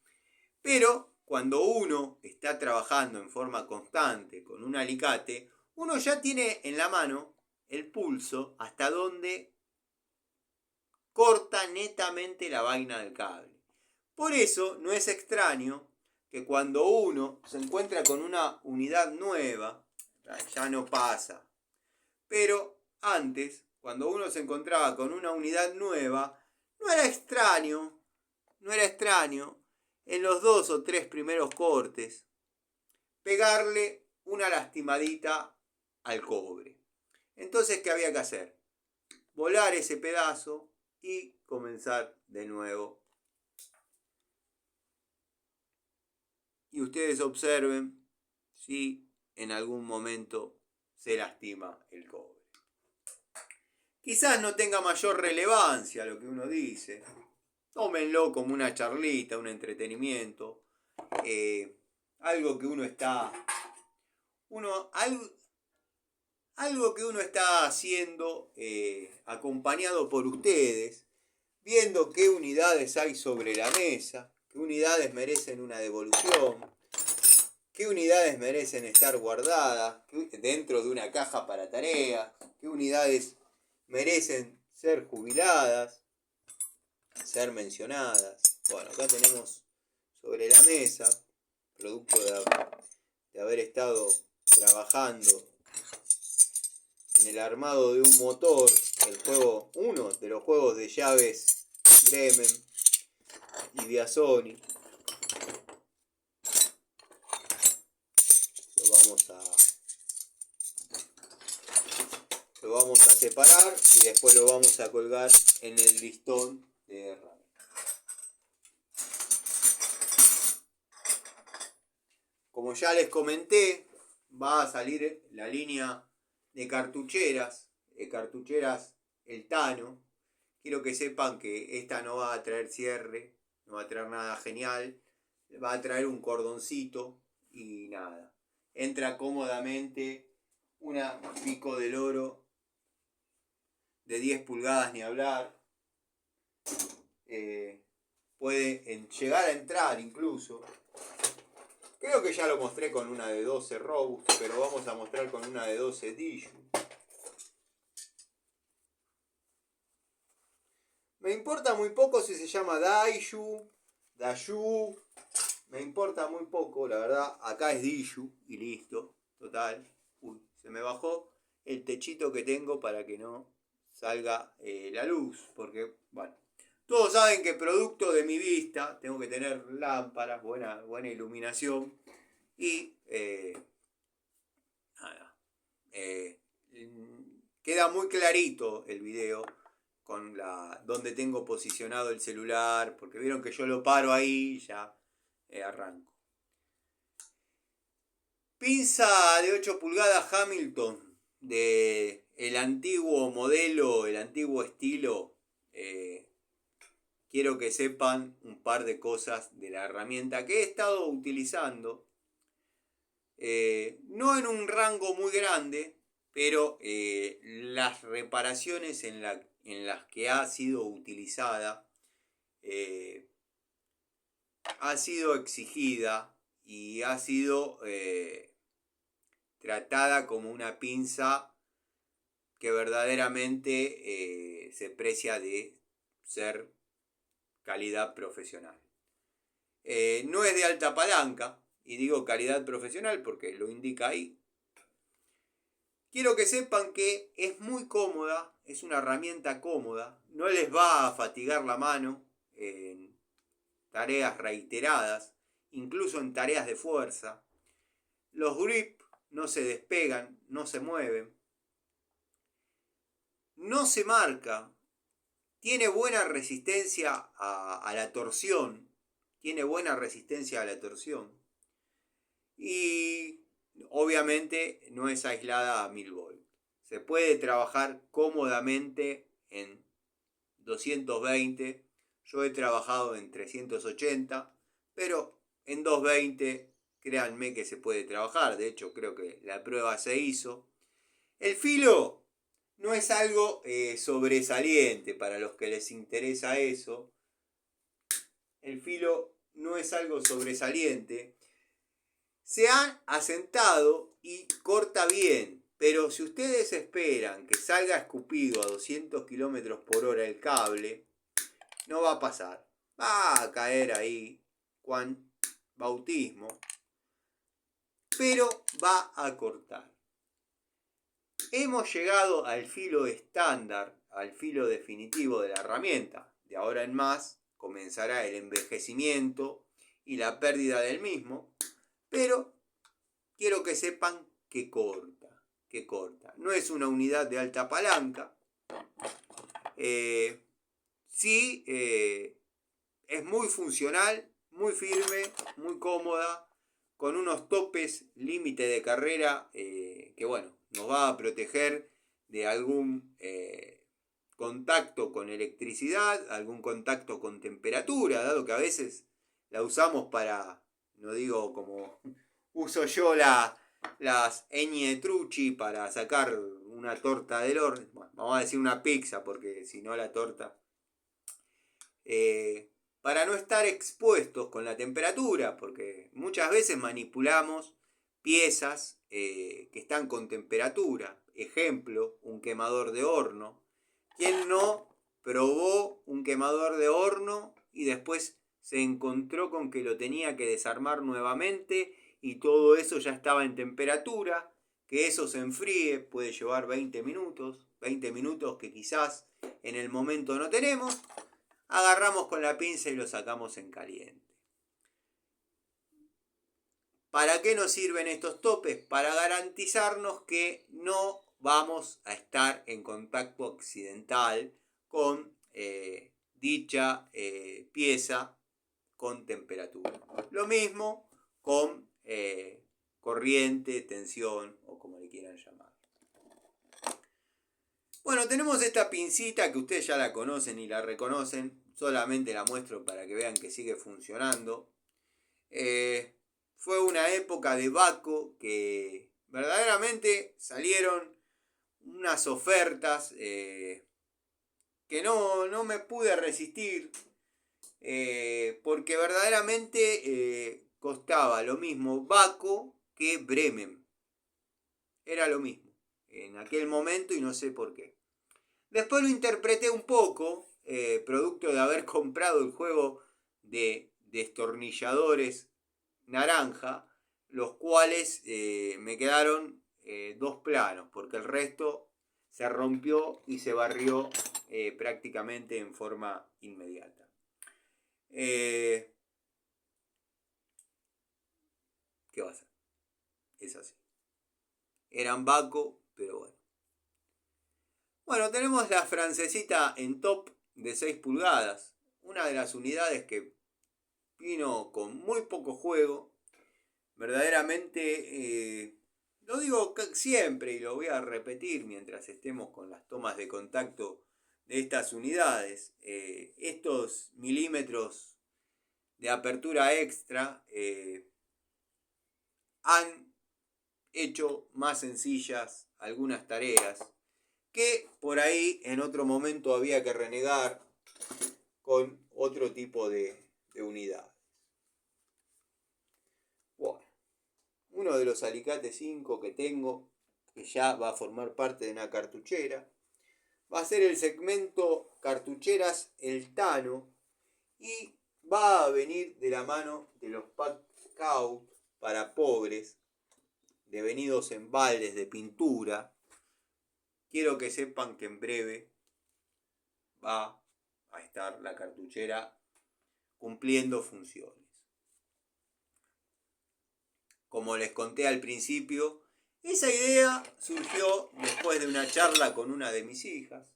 Pero cuando uno está trabajando en forma constante con un alicate, uno ya tiene en la mano el pulso hasta donde corta netamente la vaina del cable. Por eso no es extraño que cuando uno se encuentra con una unidad nueva, ya no pasa, pero antes, cuando uno se encontraba con una unidad nueva, no era extraño en los 2 o 3 primeros cortes pegarle una lastimadita al cobre. Entonces, ¿qué había que hacer? Volar ese pedazo y comenzar de nuevo. Y ustedes observen si en algún momento se lastima el cobre. Quizás no tenga mayor relevancia lo que uno dice. Tómenlo como una charlita, un entretenimiento. Algo que uno está... algo que uno está haciendo acompañado por ustedes, viendo qué unidades hay sobre la mesa, qué unidades merecen una devolución, qué unidades merecen estar guardadas dentro de una caja para tareas, qué unidades merecen ser jubiladas, ser mencionadas. Bueno, acá tenemos sobre la mesa, producto de haber estado trabajando en el armado de un motor, el juego, uno de los juegos de llaves Bremen y Biasoni. Lo vamos a separar y después lo vamos a colgar en el listón de RAM. Como ya les comenté, va a salir la línea de cartucheras El Tano. Quiero que sepan que esta no va a traer cierre, no va a traer nada genial, va a traer un cordoncito y nada. Entra cómodamente una pico del oro de 10 pulgadas ni hablar. Puede llegar a entrar incluso. Creo que ya lo mostré con una de 12 Robust, pero vamos a mostrar con una de 12 Diju. Me importa muy poco si se llama Daiju, Dayu. Me importa muy poco, la verdad. Acá es Diju y listo. Total. Uy, se me bajó el techito que tengo para que no salga la luz. Porque, bueno, todos saben que producto de mi vista tengo que tener lámparas, buena iluminación. Y nada. Queda muy clarito el video con donde tengo posicionado el celular, porque vieron que yo lo paro ahí y ya arranco. Pinza de 8 pulgadas Hamilton, de el antiguo modelo, el antiguo estilo. Quiero que sepan un par de cosas de la herramienta que he estado utilizando. No en un rango muy grande, pero las reparaciones en las que ha sido utilizada ha sido exigida y ha sido tratada como una pinza que verdaderamente se precia de ser calidad profesional. No es de alta palanca, y digo calidad profesional porque lo indica ahí. Quiero que sepan que es muy cómoda, es una herramienta cómoda, no les va a fatigar la mano en tareas reiteradas, incluso en tareas de fuerza. Los grips no se despegan, no se mueven, no se marca, tiene buena resistencia a la torsión, y obviamente no es aislada a 1000 volts. Se puede trabajar cómodamente en 220. Yo he trabajado en 380, pero en 220 créanme que se puede trabajar. De hecho, creo que la prueba se hizo. El filo no es algo sobresaliente para los que les interesa eso. El filo no es algo sobresaliente. Se han asentado y corta bien, pero si ustedes esperan que salga escupido a 200 km por hora el cable, no va a pasar. Va a caer ahí Juan Bautismo, pero va a cortar. Hemos llegado al filo estándar, al filo definitivo de la herramienta. De ahora en más comenzará el envejecimiento y la pérdida del mismo. Pero quiero que sepan que corta. No es una unidad de alta palanca. Sí, es muy funcional, muy firme, muy cómoda, con unos topes límite de carrera que bueno, nos va a proteger de algún contacto con electricidad, algún contacto con temperatura, dado que a veces la usamos para, no digo como uso yo la las ñ truchi para sacar una torta del horno. Bueno, vamos a decir una pizza, porque si no la torta. Para no estar expuestos con la temperatura, porque muchas veces manipulamos piezas que están con temperatura. Ejemplo, un quemador de horno. ¿Quién no probó un quemador de horno y después se encontró con que lo tenía que desarmar nuevamente y todo eso ya estaba en temperatura? Que eso se enfríe puede llevar 20 minutos que quizás en el momento no tenemos. Agarramos con la pinza y lo sacamos en caliente. ¿Para qué nos sirven estos topes? Para garantizarnos que no vamos a estar en contacto accidental con dicha pieza con temperatura. Lo mismo con corriente, tensión o como le quieran llamar. Bueno, tenemos esta pincita que ustedes ya la conocen y la reconocen. Solamente la muestro para que vean que sigue funcionando. Fue una época de Baco que verdaderamente salieron unas ofertas que no me pude resistir. Porque verdaderamente costaba lo mismo Baco que Bremen. Era lo mismo en aquel momento y no sé por qué. Después lo interpreté un poco, producto de haber comprado el juego de destornilladores naranja, los cuales me quedaron 2 planos, porque el resto se rompió y se barrió prácticamente en forma inmediata. ¿Qué va a hacer? Es así. Eran Baco, pero bueno. Bueno, tenemos la francesita en top de 6 pulgadas. Una de las unidades que vino con muy poco juego. Verdaderamente, lo digo siempre y lo voy a repetir mientras estemos con las tomas de contacto de estas unidades. Estos milímetros de apertura extra han hecho más sencillas algunas tareas que por ahí en otro momento había que renegar con otro tipo de unidad. Bueno, uno de los alicates 5 que tengo, que ya va a formar parte de una cartuchera, va a ser el segmento cartucheras El Tano y va a venir de la mano de los Pack Scout para pobres, devenidos en baldes de pintura. Quiero que sepan que en breve va a estar la cartuchera cumpliendo funciones. Como les conté al principio, esa idea surgió después de una charla con una de mis hijas.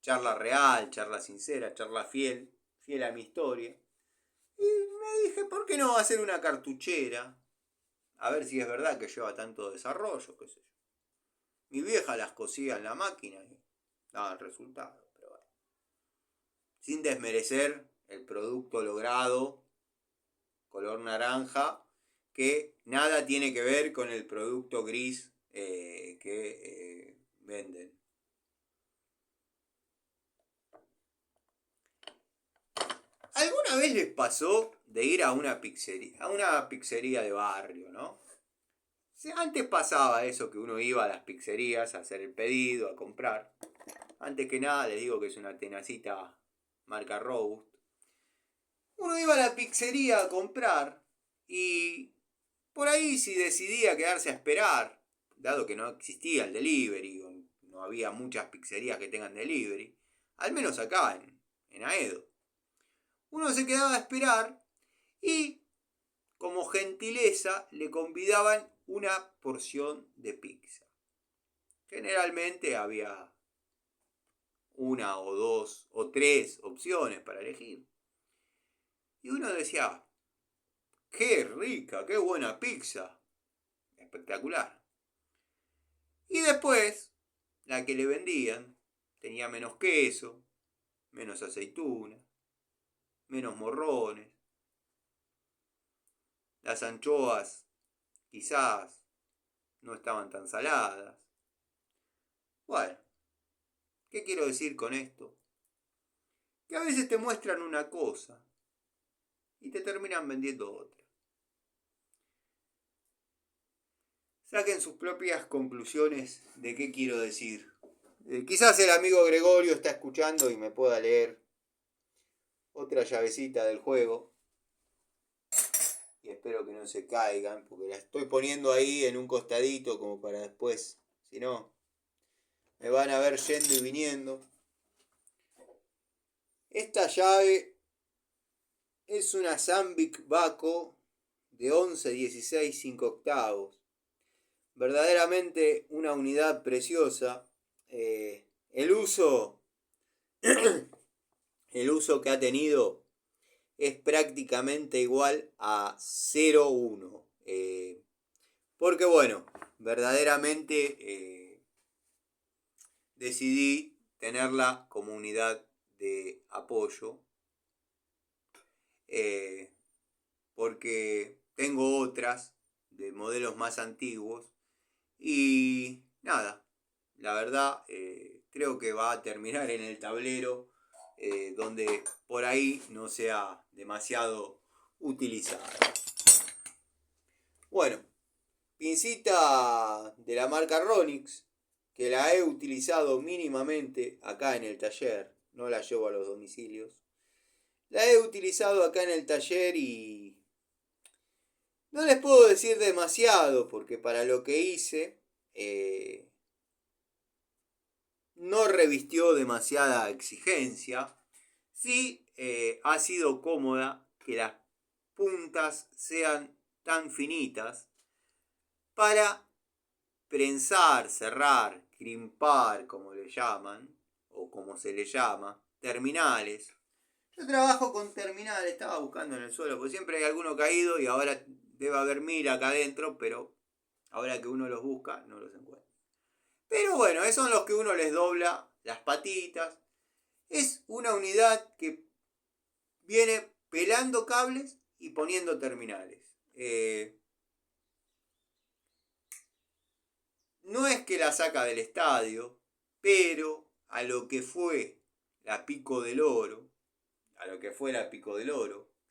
Charla real, charla sincera, charla fiel a mi historia. Y me dije, ¿por qué no hacer una cartuchera? A ver si es verdad que lleva tanto desarrollo, qué sé yo. Mi vieja las cosía en la máquina y daban resultado, pero bueno. Sin desmerecer el producto logrado, color naranja, que nada tiene que ver con el producto gris que venden. ¿Alguna vez les pasó de ir a una pizzería de barrio, no? Antes pasaba eso, que uno iba a las pizzerías a hacer el pedido, a comprar. Antes que nada les digo que es una tenacita marca Robust. Uno iba a la pizzería a comprar y por ahí si decidía quedarse a esperar, dado que no existía el delivery, o no había muchas pizzerías que tengan delivery, al menos acá en Aedo. Uno se quedaba a esperar y como gentileza le convidaban una porción de pizza. Generalmente había una o dos o tres opciones para elegir. Y uno decía, qué rica, qué buena pizza. Espectacular. Y después, la que le vendían tenía menos queso, menos aceituna, menos morrones. Las anchoas quizás no estaban tan saladas. Bueno, ¿qué quiero decir con esto? Que a veces te muestran una cosa y te terminan vendiendo otra. Saquen sus propias conclusiones de qué quiero decir. Quizás el amigo Gregorio está escuchando y me pueda leer otra llavecita del juego. Y espero que no se caigan, porque la estoy poniendo ahí en un costadito como para después. Si no, me van a ver yendo y viniendo. Esta llave es una Zambic Baco de 11-16 5 octavos. Verdaderamente una unidad preciosa. El uso que ha tenido es prácticamente igual a 0-1. Porque bueno, verdaderamente decidí tenerla como unidad de apoyo. Porque tengo otras de modelos más antiguos. Y nada, la verdad creo que va a terminar en el tablero donde por ahí no sea demasiado utilizado. Bueno, pincita de la marca Ronix, que la he utilizado mínimamente acá en el taller, no la llevo a los domicilios. La he utilizado acá en el taller y no les puedo decir demasiado porque para lo que hice no revistió demasiada exigencia. Sí ha sido cómoda que las puntas sean tan finitas para prensar, cerrar, crimpar, como le llaman, o como se le llama, terminales. Yo trabajo con terminales, estaba buscando en el suelo, porque siempre hay alguno caído y ahora debe haber 1000 acá adentro, pero ahora que uno los busca, no los encuentra. Pero bueno, esos son los que uno les dobla las patitas. Es una unidad que viene pelando cables y poniendo terminales. No es que la saca del estadio, pero a lo que fue la Pico del Oro,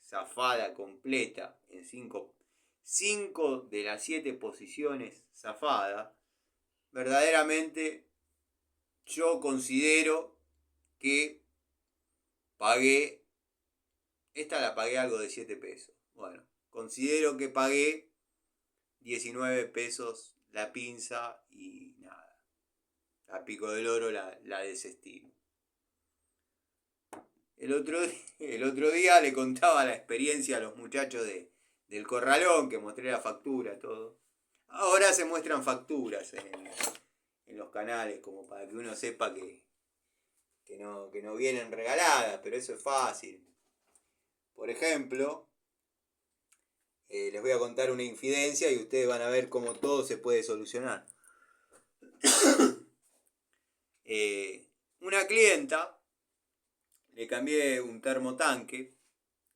zafada completa en 5 de las 7 posiciones zafada, verdaderamente yo considero que pagué, esta la pagué algo de 7 pesos. Bueno, considero que pagué 19 pesos la pinza y nada. La Pico del Oro la desestimo. El otro día le contaba la experiencia a los muchachos del Corralón, que mostré la factura, todo. Ahora se muestran facturas en los canales, como para que uno sepa que no vienen regaladas, pero eso es fácil. Por ejemplo, les voy a contar una infidencia y ustedes van a ver cómo todo se puede solucionar. Una clienta, le cambié un termotanque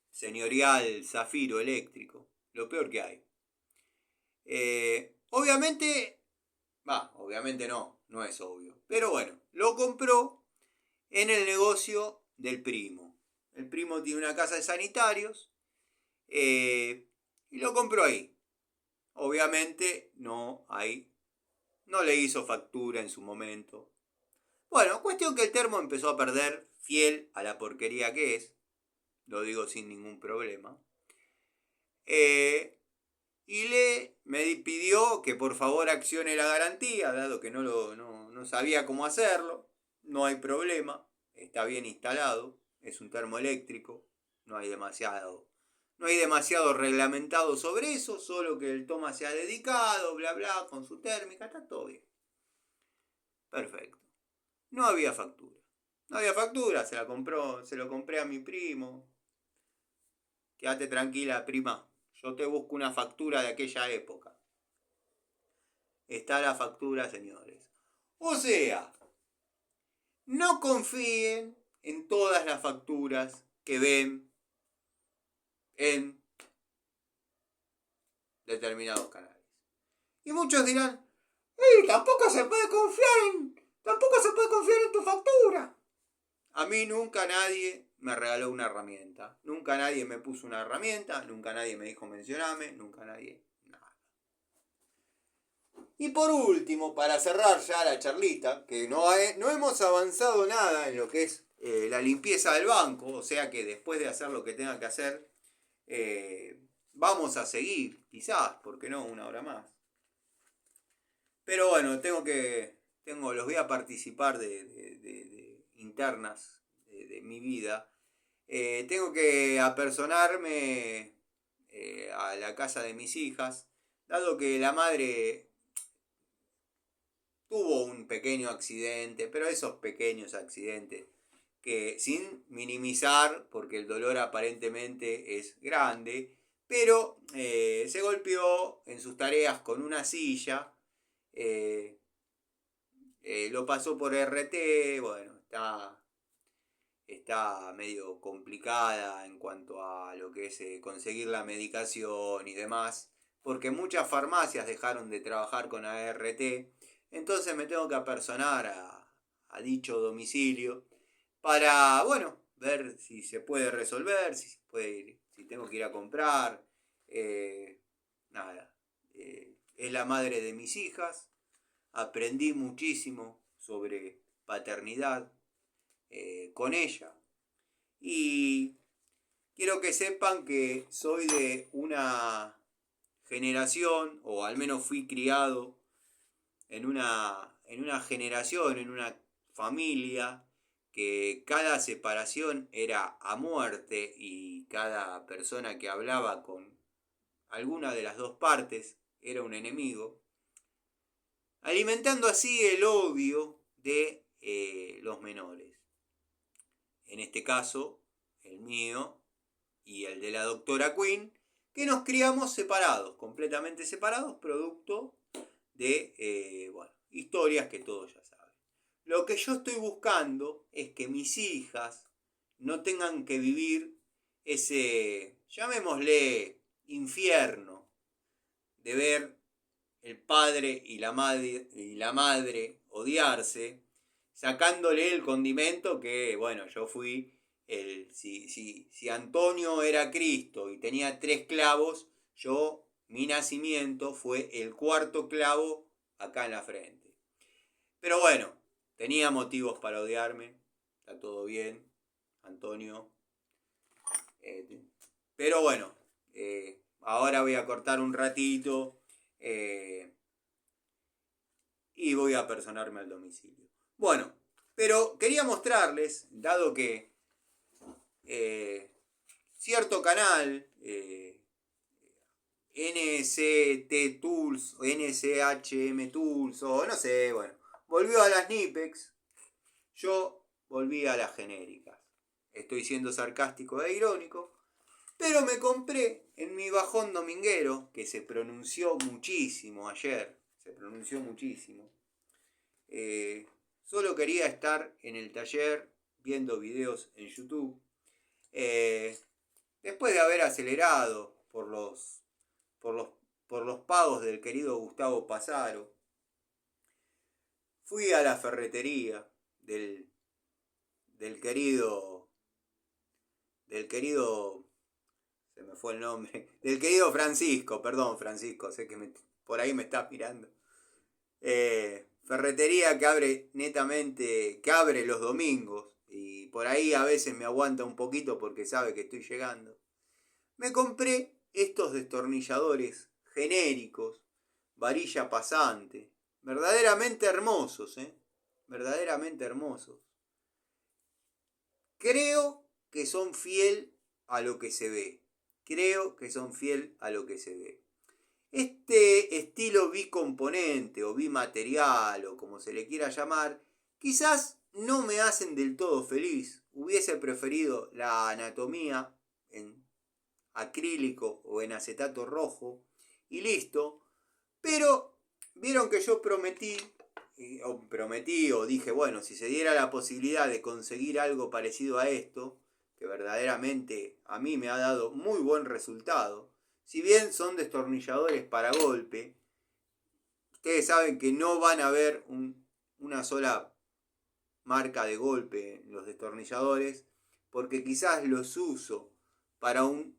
señorial zafiro eléctrico, lo peor que hay. Obviamente no es obvio, pero bueno, lo compró en el negocio del primo. El primo tiene una casa de sanitarios y lo compró ahí. Obviamente no le hizo factura en su momento. Bueno, cuestión que el termo empezó a perder, fiel a la porquería que es, lo digo sin ningún problema. Y me pidió que por favor accione la garantía, dado que no sabía cómo hacerlo. No hay problema, está bien instalado, es un termoeléctrico, no hay demasiado reglamentado sobre eso, solo que el toma se ha dedicado, bla bla, con su térmica, está todo bien. Perfecto. No había factura, se lo compré a mi primo. Quédate tranquila, prima, yo te busco una factura de aquella época. Está la factura, señores. O sea, no confíen en todas las facturas que ven en determinados canales. Y muchos dirán, tampoco se puede confiar en tu factura. A mí nunca nadie me regaló una herramienta. Nunca nadie me puso una herramienta. Nunca nadie me dijo mencioname. Nunca nadie. Nada. Y por último, para cerrar ya la charlita, que no hemos avanzado nada en lo que es la limpieza del banco. O sea que después de hacer lo que tenga que hacer, vamos a seguir. Quizás, ¿por qué no? Una hora más. Pero bueno, los voy a participar de internas de mi vida. Tengo que apersonarme a la casa de mis hijas, dado que la madre tuvo un pequeño accidente, pero esos pequeños accidentes que sin minimizar, porque el dolor aparentemente es grande, pero se golpeó en sus tareas con una silla. Lo pasó por RT, bueno, está medio complicada en cuanto a lo que es conseguir la medicación y demás, porque muchas farmacias dejaron de trabajar con ART, entonces me tengo que apersonar a dicho domicilio para, bueno, ver si se puede resolver, si tengo que ir a comprar, nada. Es la madre de mis hijas, aprendí muchísimo sobre paternidad con ella. Y quiero que sepan que soy de una generación, o al menos fui criado en una generación, en una familia, que cada separación era a muerte y cada persona que hablaba con alguna de las dos partes era un enemigo, alimentando así el odio de los menores. En este caso, el mío y el de la doctora Quinn, que nos criamos separados, completamente separados, producto de historias que todos ya saben. Lo que yo estoy buscando es que mis hijas no tengan que vivir ese, llamémosle, infierno de ver el padre y la madre odiarse, sacándole el condimento que, bueno, yo fui si Antonio era Cristo y tenía 3 clavos, mi nacimiento fue el 4º clavo acá en la frente. Pero bueno, tenía motivos para odiarme, está todo bien, Antonio. Pero bueno, ahora voy a cortar un ratito y voy a apersonarme al domicilio. Bueno, pero quería mostrarles, dado que cierto canal, NCT Tools, o NCHM Tools, o no sé, bueno, volvió a las Nipex, yo volví a las genéricas. Estoy siendo sarcástico e irónico, pero me compré en mi bajón dominguero, que se pronunció muchísimo ayer, solo quería estar en el taller viendo videos en YouTube. Después de haber acelerado por los pagos del querido Gustavo Pasaro, fui a la ferretería del querido, se me fue el nombre, del querido Francisco, perdón Francisco, sé que por ahí me estás mirando. Ferretería que abre netamente, que abre los domingos, y por ahí a veces me aguanta un poquito porque sabe que estoy llegando. Me compré estos destornilladores genéricos, varilla pasante, verdaderamente hermosos, verdaderamente hermosos. Creo que son fiel a lo que se ve. Este estilo bicomponente o bimaterial o como se le quiera llamar, quizás no me hacen del todo feliz. Hubiese preferido la anatomía en acrílico o en acetato rojo y listo. Pero vieron que yo prometí o dije, bueno, si se diera la posibilidad de conseguir algo parecido a esto, que verdaderamente a mí me ha dado muy buen resultado, si bien son destornilladores para golpe, Ustedes saben que no van a ver una sola marca de golpe en los destornilladores, porque quizás los uso para unas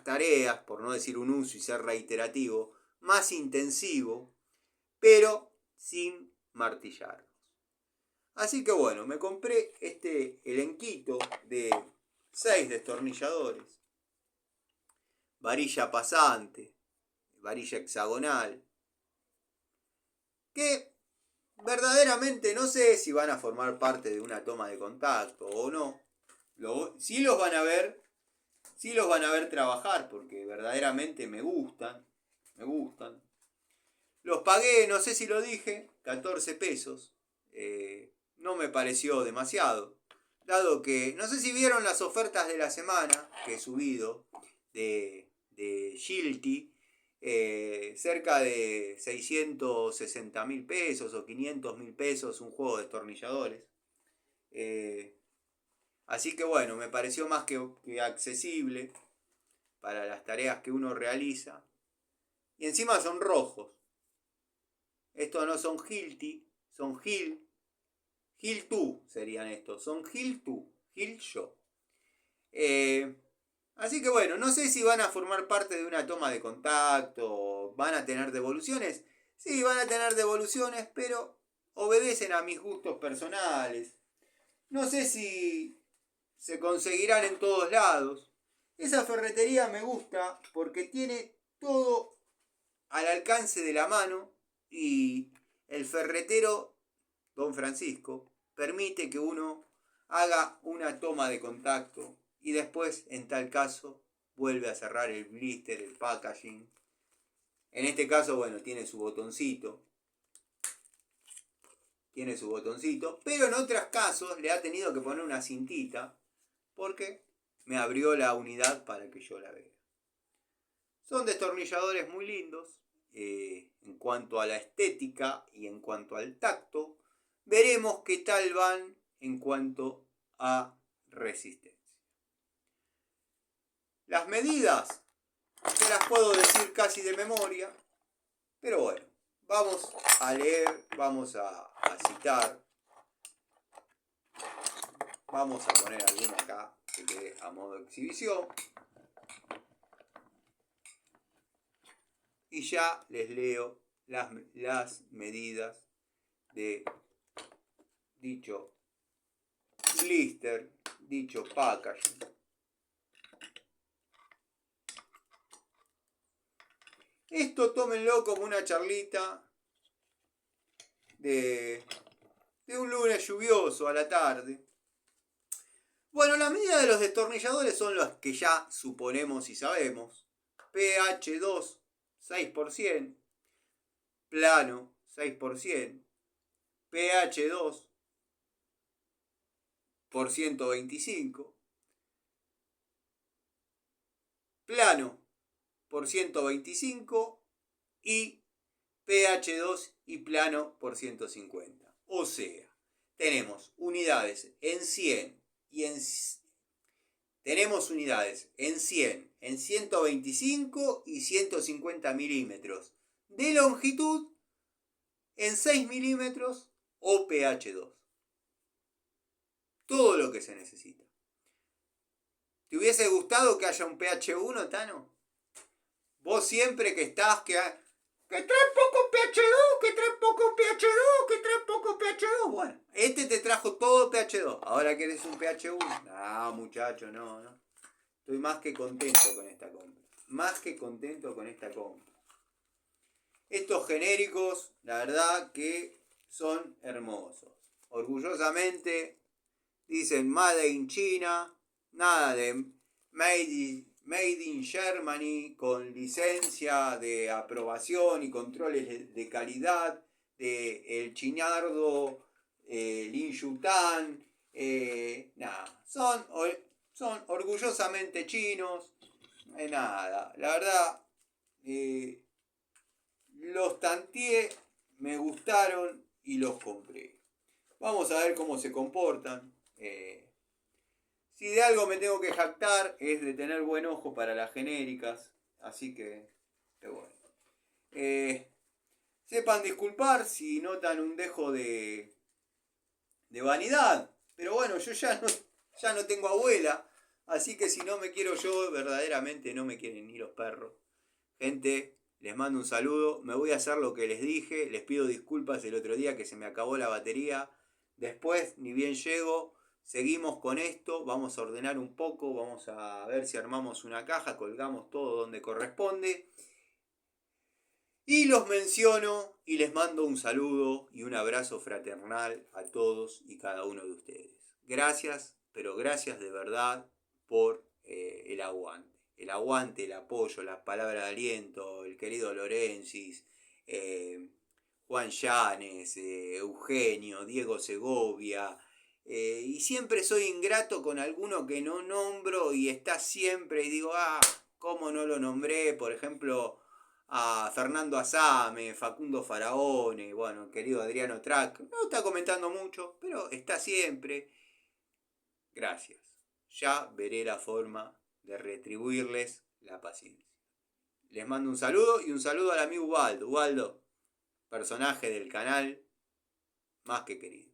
tareas, por no decir un uso y ser reiterativo, más intensivo, pero sin martillarlos. Así que bueno, me compré este elenquito de 6 destornilladores, varilla pasante, varilla hexagonal, que verdaderamente no sé si van a formar parte de una toma de contacto o no. Sí los van a ver, sí los van a ver trabajar porque verdaderamente me gustan. Los pagué, no sé si lo dije, 14 pesos. No me pareció demasiado. Dado que, no sé si vieron las ofertas de la semana que he subido de Shilty. Cerca de 660.000 pesos o 500.000 pesos un juego de destornilladores. Así que bueno, me pareció más que accesible para las tareas que uno realiza. Y encima son rojos. Estos no son Hilti, son Hill 2 serían estos. Son Hill 2, Hill Yo. Así que bueno, no sé si van a formar parte de una toma de contacto, van a tener devoluciones. Sí, van a tener devoluciones, pero obedecen a mis gustos personales. No sé si se conseguirán en todos lados. Esa ferretería me gusta porque tiene todo al alcance de la mano y el ferretero, don Francisco, permite que uno haga una toma de contacto y después, en tal caso, vuelve a cerrar el blister, el packaging. En este caso, bueno, tiene su botoncito. Pero en otros casos le ha tenido que poner una cintita porque me abrió la unidad para que yo la vea. Son destornilladores muy lindos en cuanto a la estética y en cuanto al tacto. Veremos qué tal van en cuanto a resistencia. Las medidas te las puedo decir casi de memoria, pero bueno, vamos a leer, vamos a citar. Vamos a poner alguno acá que quede a modo de exhibición. Y ya les leo las medidas de dicho blister, dicho packaging. Esto tómenlo como una charlita de un lunes lluvioso a la tarde. Bueno, las medidas de los destornilladores son las que ya suponemos y sabemos. pH 2, 6%. Plano, 6%. pH 2 por 125. Plano por 125 y pH 2 y plano por 150. O sea, tenemos unidades en 100 y tenemos unidades en 100, en 125 y 150 milímetros de longitud en 6 milímetros o pH 2. Todo lo que se necesita. ¿Te hubiese gustado que haya un pH 1, Tano? Vos siempre que estás, que trae poco pH 2, que trae poco pH 2, que trae poco pH 2. Bueno, este te trajo todo pH 2. Ahora querés un pH 1. No, muchacho, no. Estoy más que contento con esta compra. Estos genéricos, la verdad que son hermosos. Orgullosamente dicen Made in China, nada de Made in Germany, con licencia de aprobación y controles de calidad de el Chinardo, Lin Yutan, son orgullosamente chinos, nada, la verdad, los tanteé, me gustaron y los compré. Vamos a ver cómo se comportan. Si de algo me tengo que jactar es de tener buen ojo para las genéricas. Así que bueno. sepan disculpar si notan un dejo de vanidad. Pero bueno, yo ya no tengo abuela. Así que si no me quiero yo, verdaderamente no me quieren ni los perros. Gente, les mando un saludo. Me voy a hacer lo que les dije. Les pido disculpas el otro día que se me acabó la batería. Después, ni bien llego, seguimos con esto. Vamos a ordenar un poco. Vamos a ver si armamos una caja. Colgamos todo donde corresponde. Y los menciono y les mando un saludo y un abrazo fraternal a todos y cada uno de ustedes. Gracias, pero gracias de verdad por el aguante. El aguante, el apoyo, las palabras de aliento, el querido Lorensis, Juan Llanes, Eugenio, Diego Segovia. Y siempre soy ingrato con alguno que no nombro y está siempre y digo, ¿cómo no lo nombré? Por ejemplo, a Fernando Azame, Facundo Faraone, bueno, querido Adriano Track. No está comentando mucho, pero está siempre. Gracias. Ya veré la forma de retribuirles la paciencia. Les mando un saludo y un saludo al amigo Ubaldo. Ubaldo, personaje del canal, más que querido.